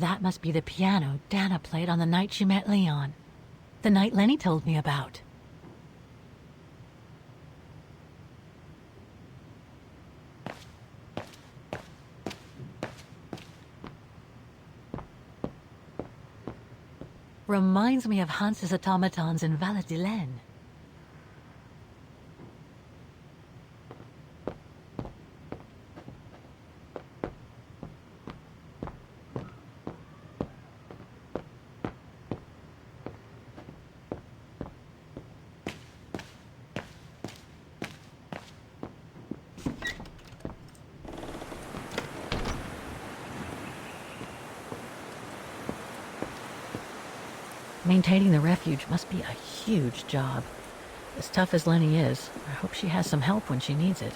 That must be the piano Dana played on the night she met Leon. The night Lenny told me about. Reminds me of Hans's automatons in Valladolid. Maintaining the refuge must be a huge job. As tough as Lenny is, I hope she has some help when she needs it.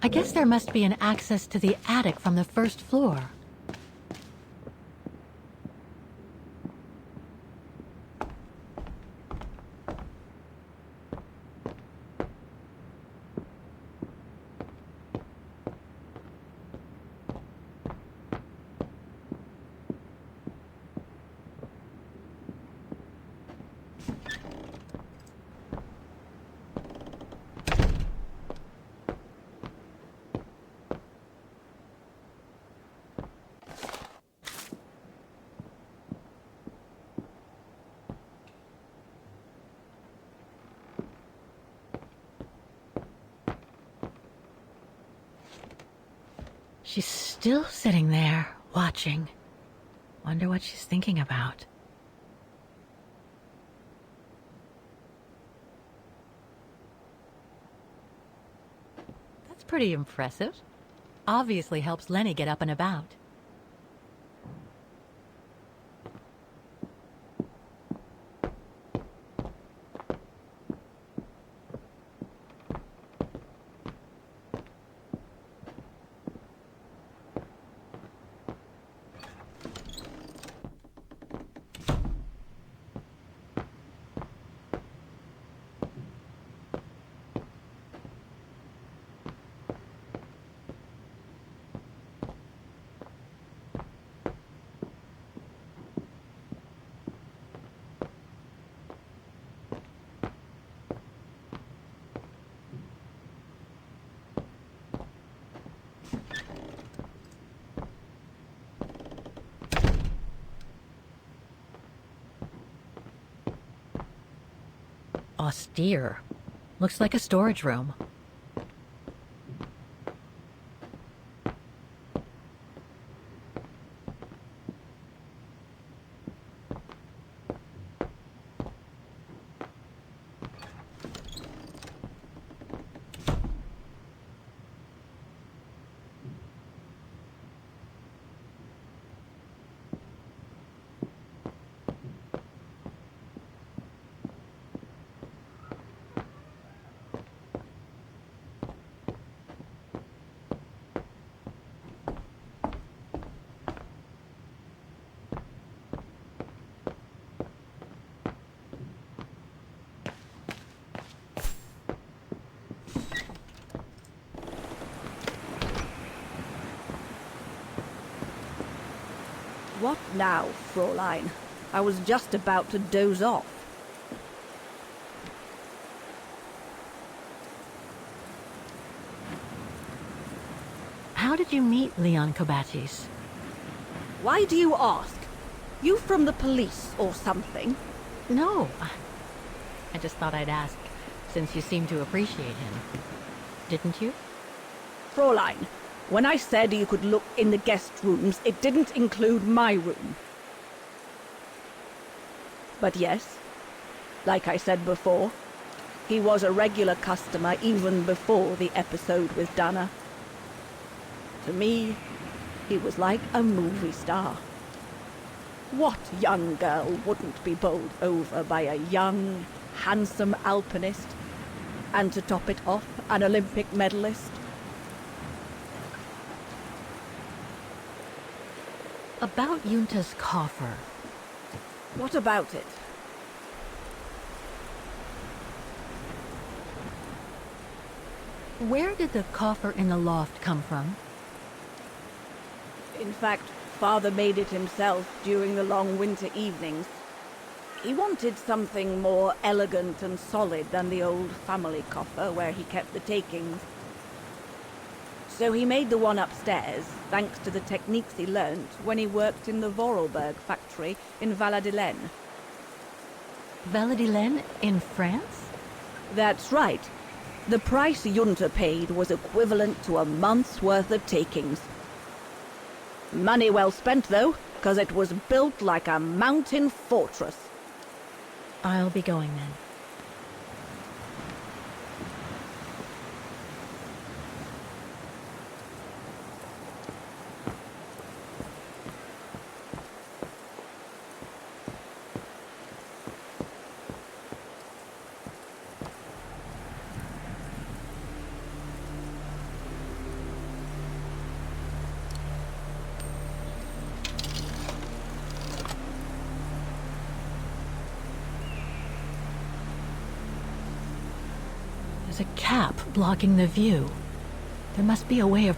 I guess there must be an access to the attic from the first floor. She's still sitting there, watching. Wonder what she's thinking about. That's pretty impressive. Obviously helps Lenny get up and about. Austere. Looks like a storage room. What now, Fräulein? I was just about to doze off. How did you meet Leon Kobatis? Why do you ask? You from the police or something? No. I just thought I'd ask, since you seem to appreciate him. Didn't you? Fräulein, when I said you could look in the guest rooms, it didn't include my room. But yes, like I said before, he was a regular customer even before the episode with Dana. To me, he was like a movie star. What young girl wouldn't be bowled over by a young, handsome alpinist? And to top it off, an Olympic medalist? About Yunta's coffer. What about it? Where did the coffer in the loft come from? In fact, Father made it himself during the long winter evenings. He wanted something more elegant and solid than the old family coffer where he kept the takings. So he made the one upstairs, thanks to the techniques he learnt when he worked in the Vorarlberg factory in Valladolid. Valladolid in France? That's right. The price Junta paid was equivalent to a month's worth of takings. Money well spent, though, because it was built like a mountain fortress. I'll be going then. There's a cap blocking the view. There must be a way of...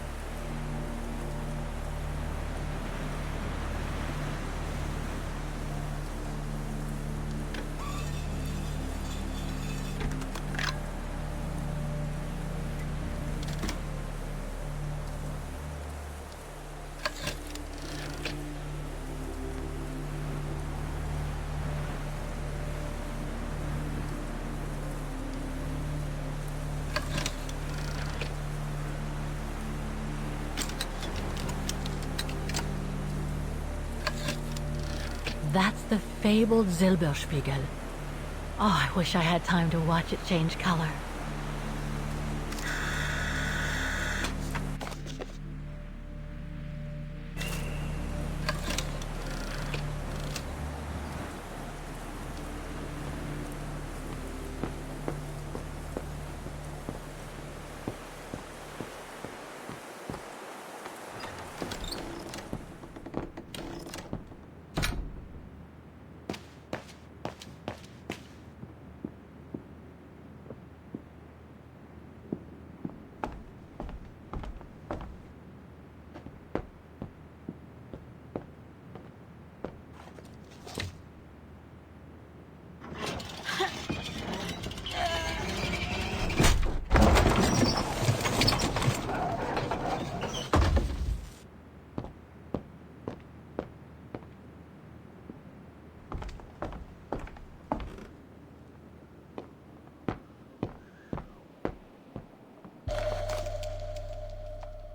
That's the fabled Silberspiegel. Oh, I wish I had time to watch it change color.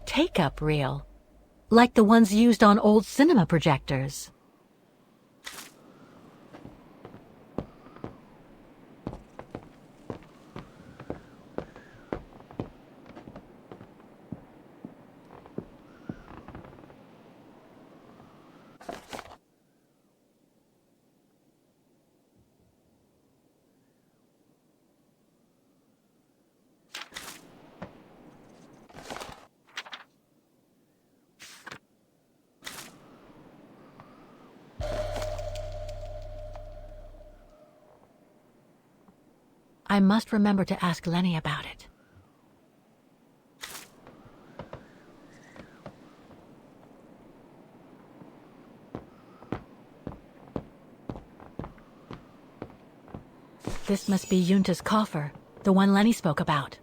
Take-up reel, like the ones used on old cinema projectors. I must remember to ask Lenny about it. This must be Junta's coffer, the one Lenny spoke about.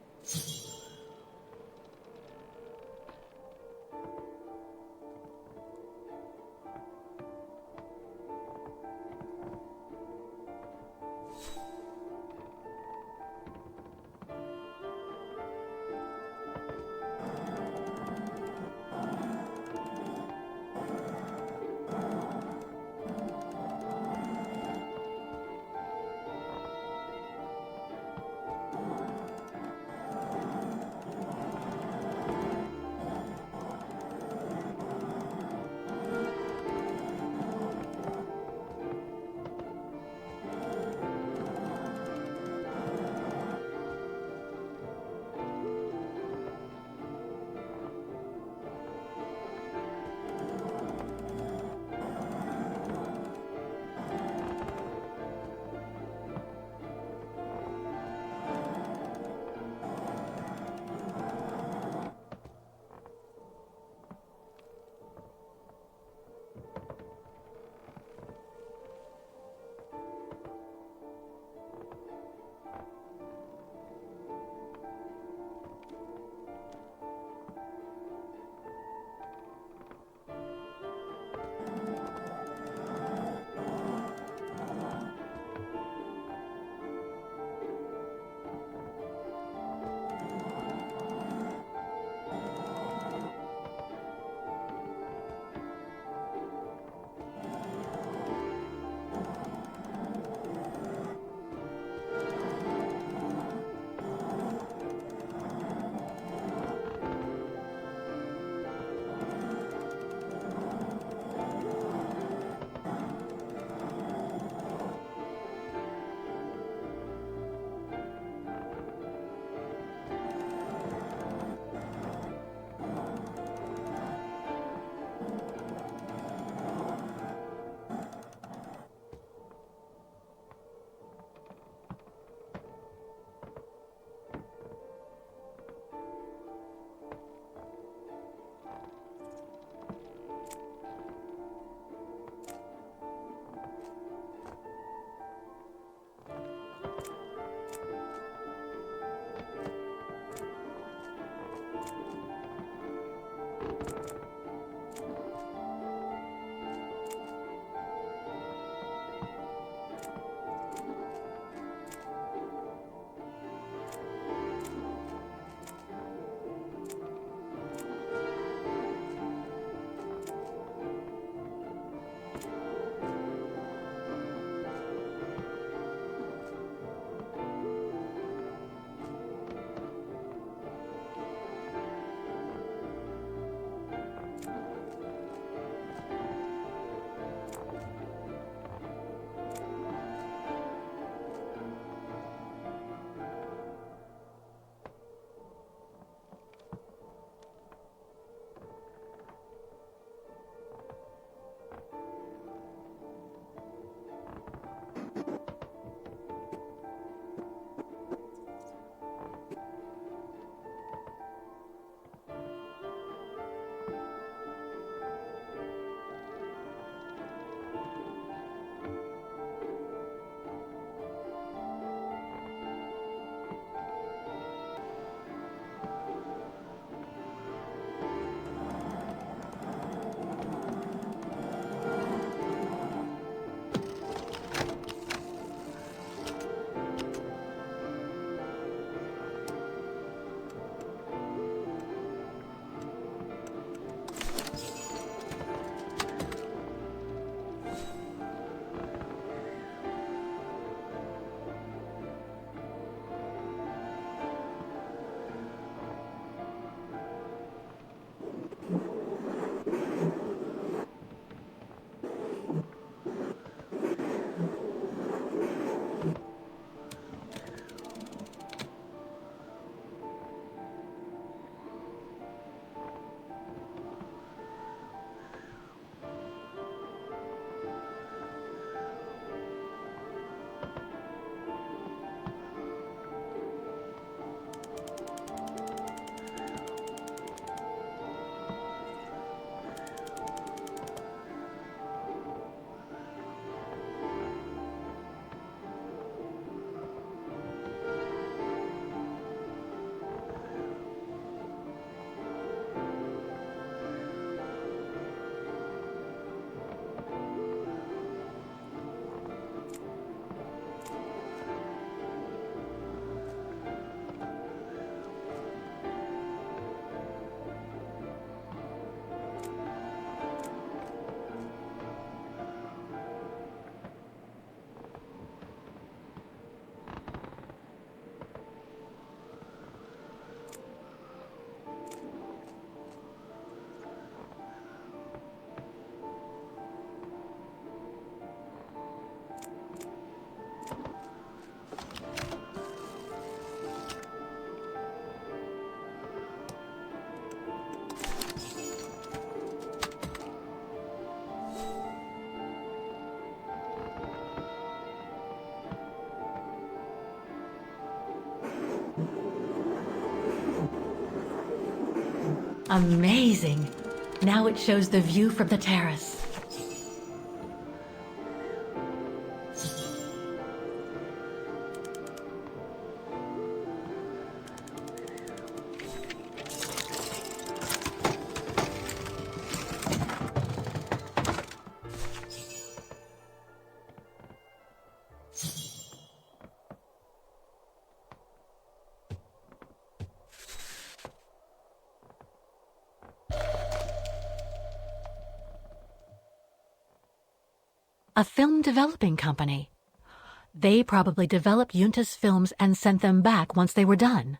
Amazing. Now it shows the view from the terrace. A film developing company. They probably developed Yunta's films and sent them back once they were done.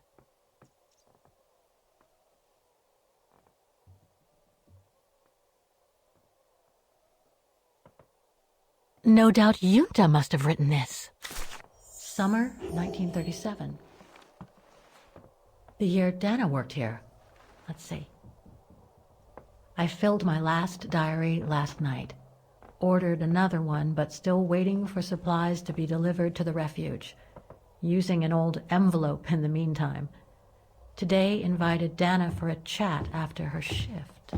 No doubt Yunta must have written this. Summer 1937. The year Dana worked here. Let's see. I filled my last diary last night. Ordered another one, but still waiting for supplies to be delivered to the refuge. Using an old envelope in the meantime. Today invited Dana for a chat after her shift.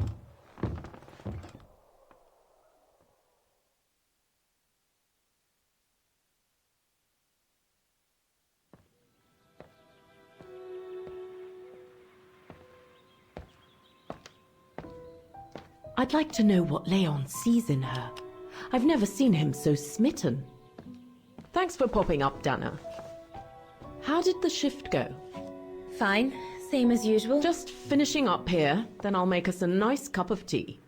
I'd like to know what Leon sees in her. I've never seen him so smitten. Thanks for popping up, Dana. How did the shift go? Fine, same as usual. Just finishing up here, then I'll make us a nice cup of tea.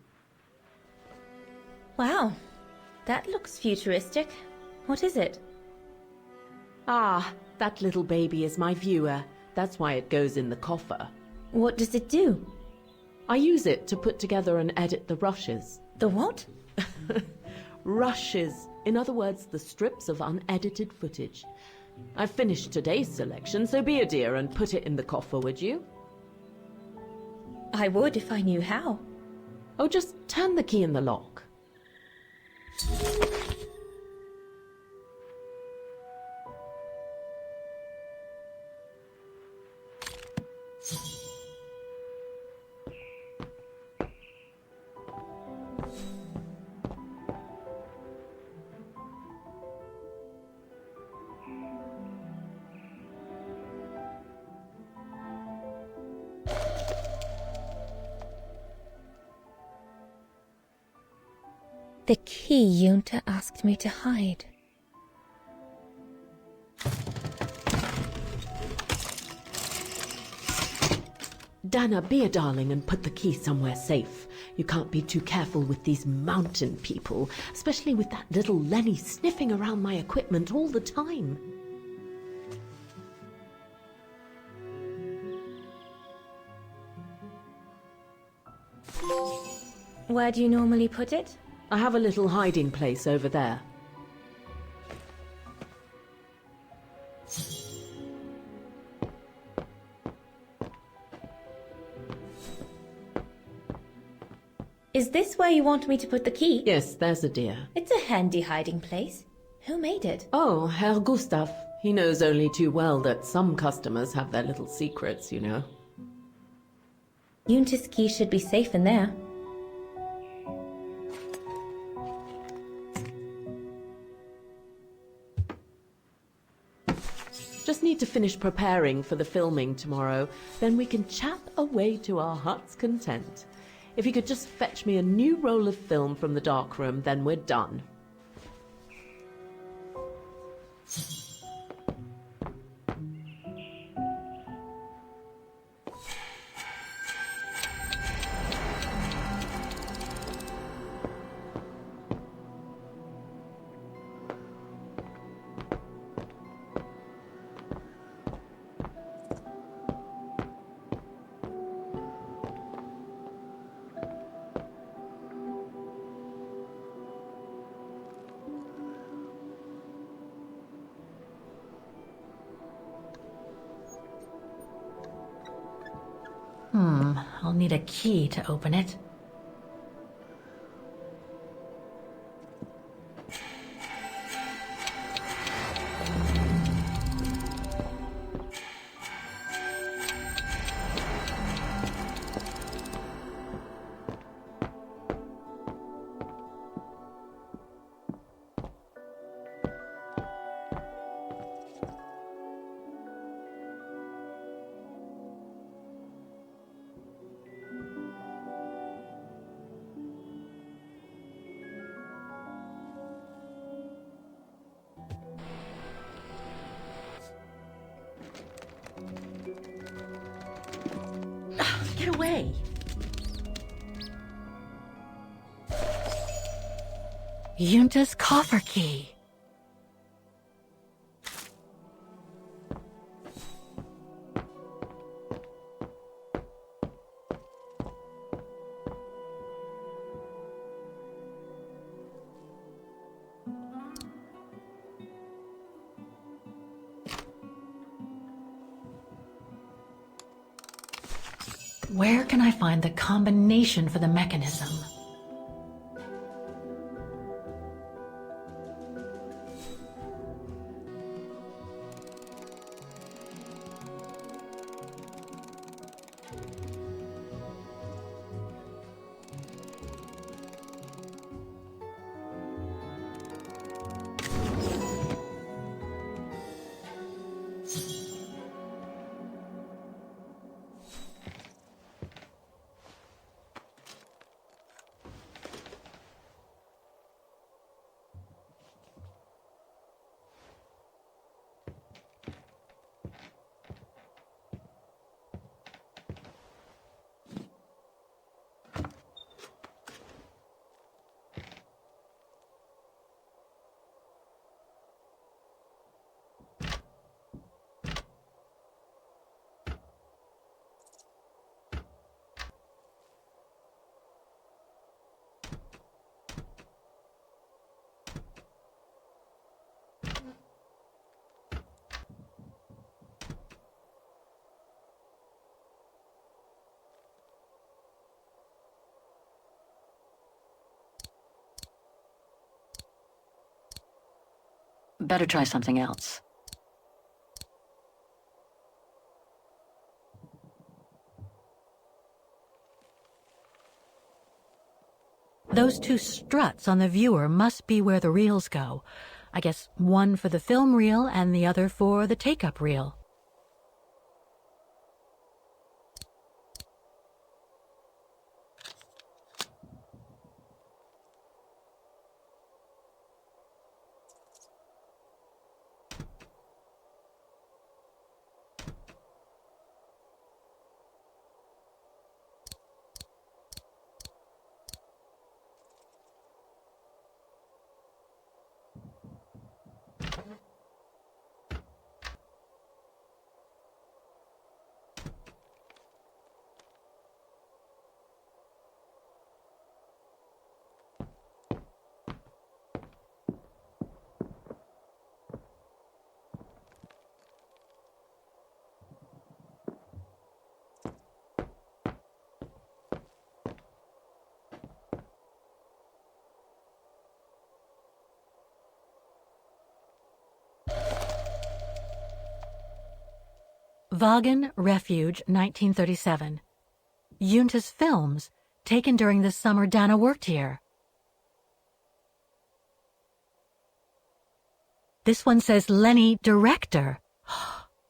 Wow, that looks futuristic. What is it? Ah, that little baby is my viewer. That's why it goes in the coffer. What does it do? I use it to put together and edit the rushes. The what? Rushes. In other words, the strips of unedited footage. I've finished today's selection, so be a dear and put it in the coffer, would you? I would if I knew how. Oh, just turn the key in the lock. The key Yunta asked me to hide. Dana, be a darling and put the key somewhere safe. You can't be too careful with these mountain people, especially with that little Lenny sniffing around my equipment all the time. Where do you normally put it? I have a little hiding place over there. Is this where you want me to put the key? Yes, there's a dear. It's a handy hiding place. Who made it? Oh, Herr Gustav. He knows only too well that some customers have their little secrets, you know. Yunta's key should be safe in there. Just need to finish preparing for the filming tomorrow. Then we can chat away to our heart's content. If you could just fetch me a new roll of film from the darkroom, then we're done. I'll need a key to open it. Get away! Yunta's coffer key. Where can I find the combination for the mechanism? Better try something else. Those two struts on the viewer must be where the reels go. I guess one for the film reel and the other for the take-up reel. Vaughan Refuge, 1937. Yunta's films, taken during the summer Dana worked here. This one says Lenny, director.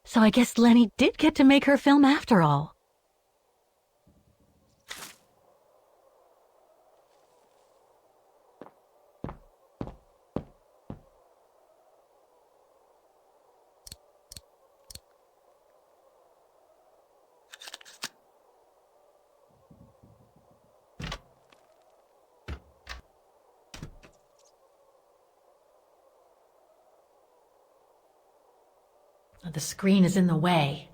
So I guess Lenny did get to make her film after all. The screen is in the way.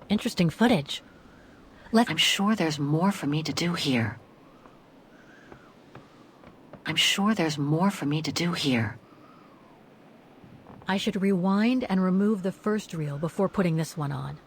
Interesting footage. I'm sure there's more for me to do here. I should rewind and remove the first reel before putting this one on.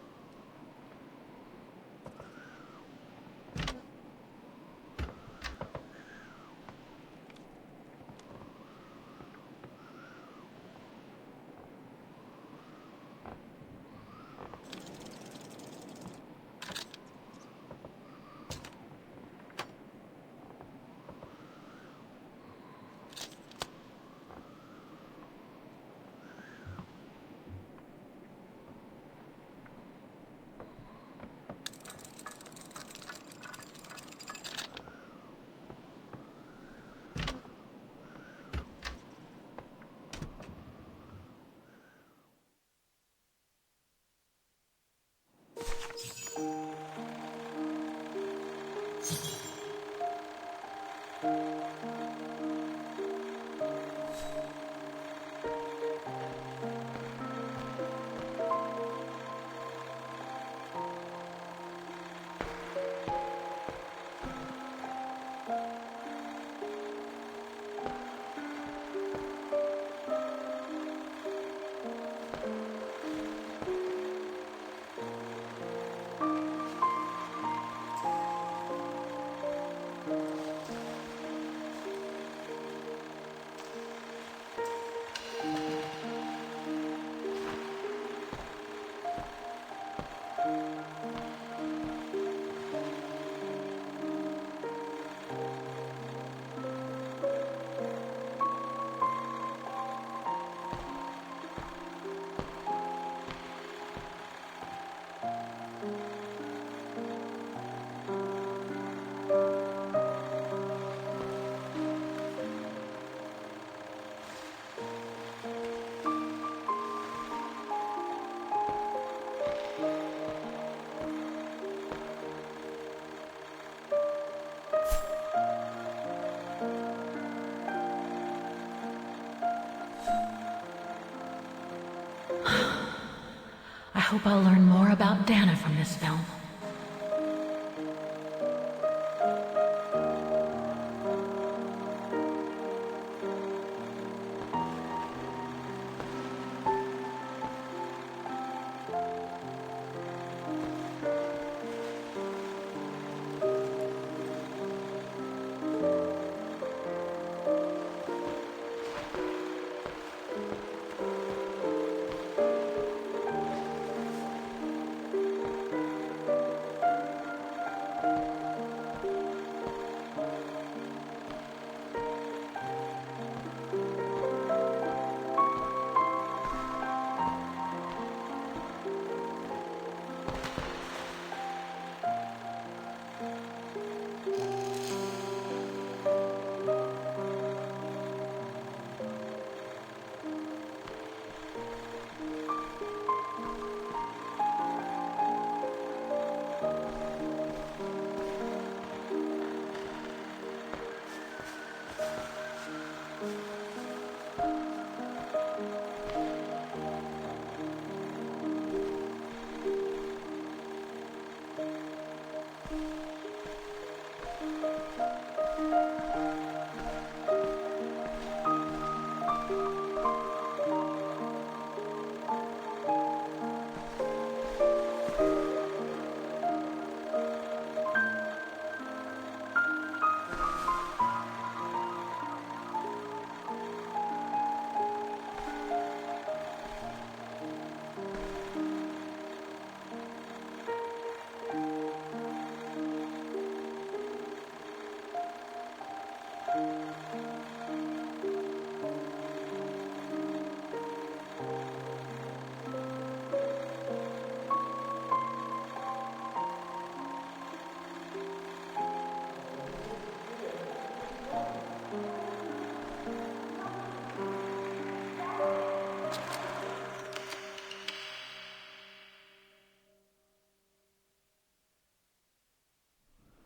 I hope I'll learn more about Dana from this film.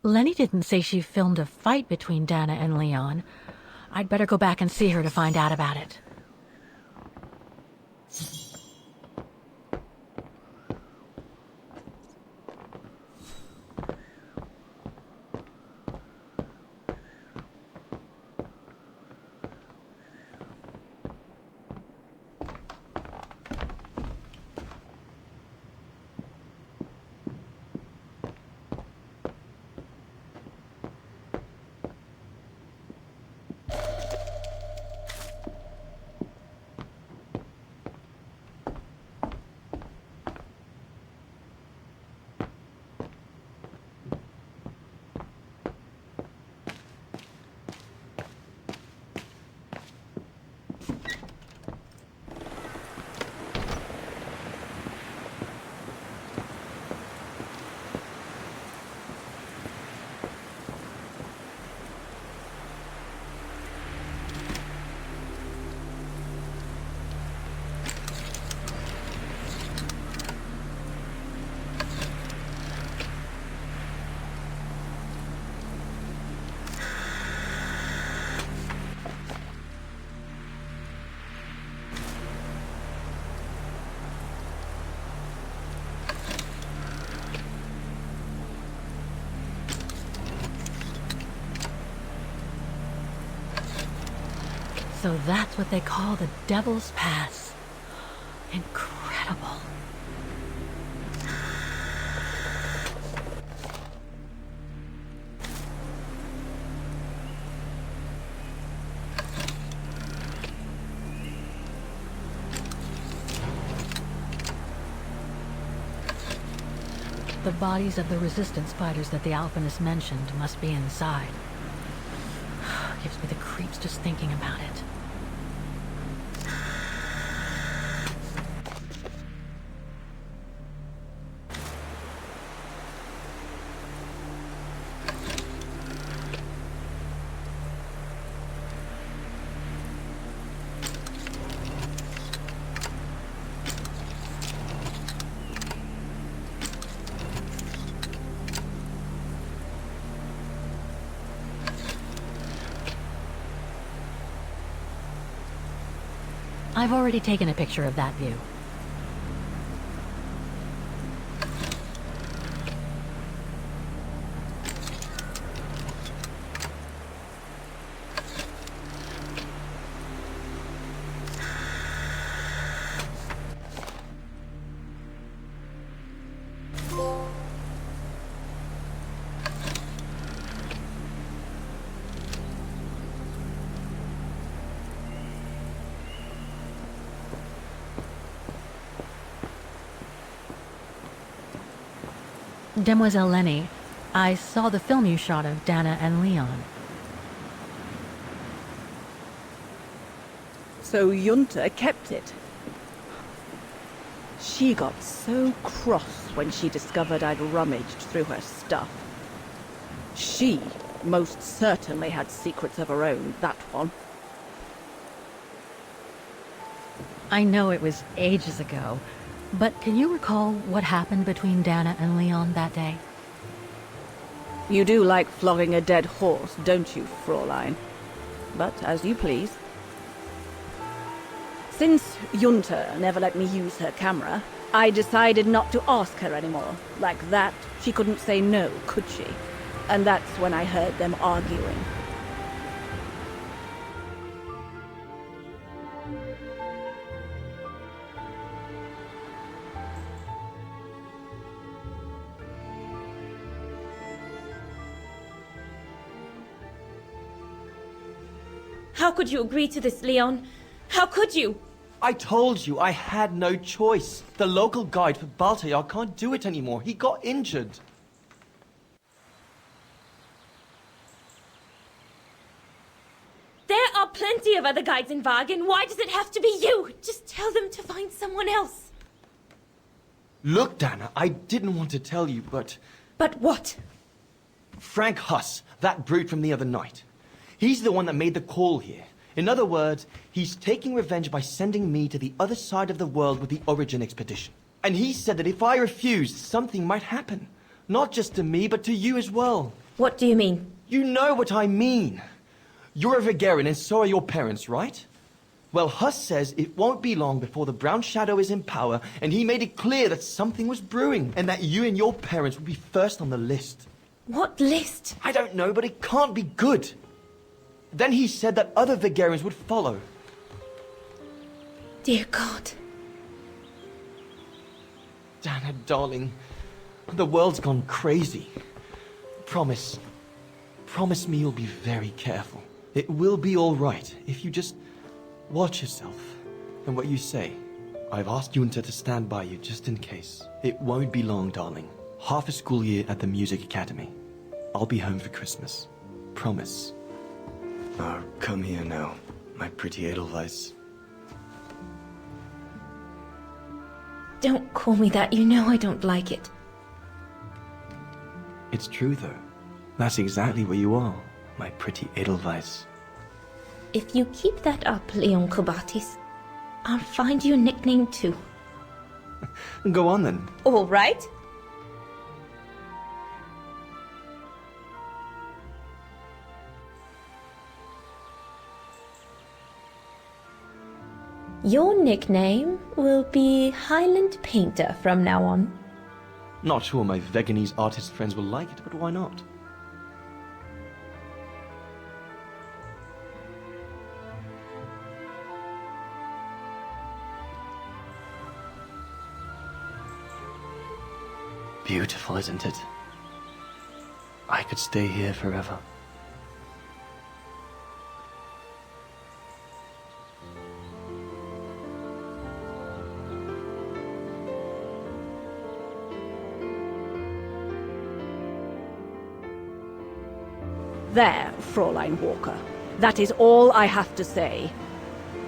Lenny didn't say she filmed a fight between Dana and Leon. I'd better go back and see her to find out about it. So that's what they call the Devil's Pass. Incredible. The bodies of the resistance fighters that the Alpinist mentioned must be inside. Gives me the creeps just thinking about it. I've already taken a picture of that view. Demoiselle Lenny, I saw the film you shot of Dana and Leon. So Junta kept it. She got so cross when she discovered I'd rummaged through her stuff. She most certainly had secrets of her own, that one. I know it was ages ago, but can you recall what happened between Dana and Leon that day? You do like flogging a dead horse, don't you, Fraulein? But as you please. Since Junta never let me use her camera, I decided not to ask her anymore. Like that, she couldn't say no, could she? And that's when I heard them arguing. How could you agree to this, Leon? How could you? I told you I had no choice. The local guide for Baltayar can't do it anymore. He got injured. There are plenty of other guides in Wagen. Why does it have to be you? Just tell them to find someone else. Look, Dana, I didn't want to tell you, but... But what? Frank Huss, that brute from the other night. He's the one that made the call here. In other words, he's taking revenge by sending me to the other side of the world with the Origin expedition. And he said that if I refused, something might happen. Not just to me, but to you as well. What do you mean? You know what I mean. You're a Vegarian and so are your parents, right? Well, Huss says it won't be long before the Brown Shadow is in power, and he made it clear that something was brewing, and that you and your parents would be first on the list. What list? I don't know, but it can't be good. Then he said that other Vegarians would follow. Dear God. Dana, darling, the world's gone crazy. Promise me you'll be very careful. It will be all right if you just watch yourself and what you say. I've asked Junta to stand by you just in case. It won't be long, darling. Half a school year at the Music Academy. I'll be home for Christmas. Promise. Oh, come here now, my pretty Edelweiss. Don't call me that. You know I don't like it. It's true, though. That's exactly where you are, my pretty Edelweiss. If you keep that up, Leon Kobatis, I'll find you a nickname too. Go on, then. All right. Your nickname will be Highland Painter from now on. Not sure my Veganese artist friends will like it, but why not? beautiful, isn't it? I could stay here forever. There, Fraulein Walker. That is all I have to say.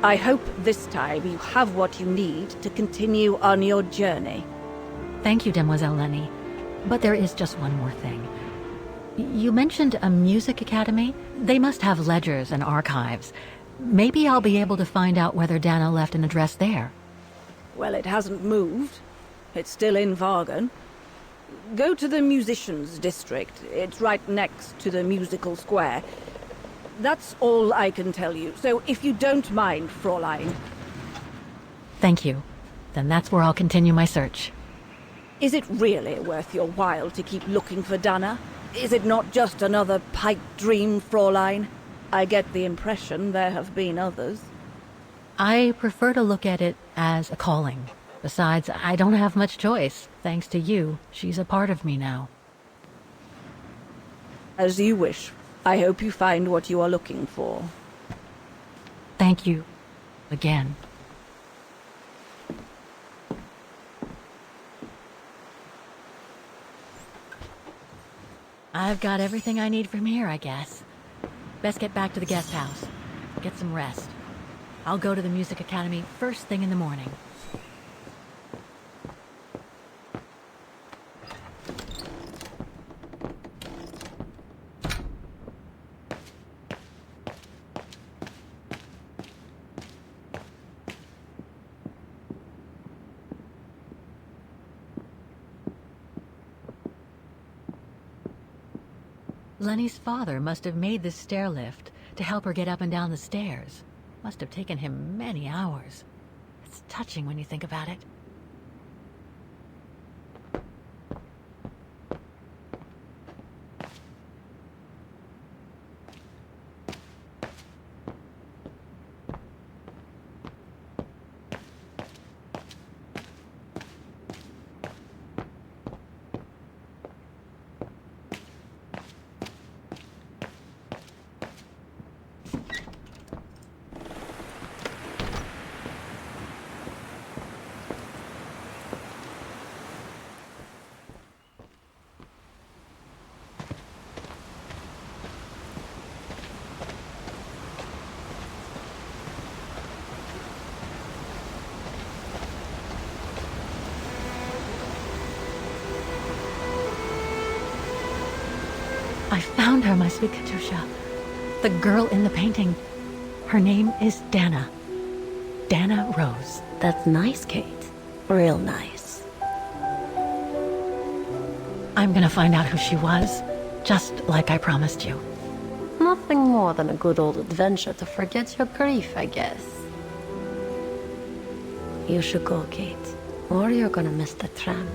I hope this time you have what you need to continue on your journey. Thank you, Demoiselle Lenny. But there is just one more thing. You mentioned a music academy? They must have ledgers and archives. Maybe I'll be able to find out whether Dana left an address there. Well, it hasn't moved. It's still in Vargan. Go to the musicians' district. It's right next to the musical square. That's all I can tell you, so if you don't mind, Fraulein. Thank you. Then that's where I'll continue my search. Is it really worth your while to keep looking for Dana? Is it not just another pipe dream, Fraulein? I get the impression there have been others. I prefer to look at it as a calling. Besides, I don't have much choice. Thanks to you, she's a part of me now. As you wish. I hope you find what you are looking for. Thank you. Again. I've got everything I need from here, I guess. Best get back to the guest house. Get some rest. I'll go to the music academy first thing in the morning. Lenny's father must have made this stair lift to help her get up and down the stairs. Must have taken him many hours. It's touching when you think about it. I found her, my sweet Katusha. The girl in the painting. Her name is Dana. Dana Rose. That's nice, Kate. Real nice. I'm gonna find out who she was, just like I promised you. Nothing more than a good old adventure to forget your grief, I guess. You should go, Kate, or you're gonna miss the tram.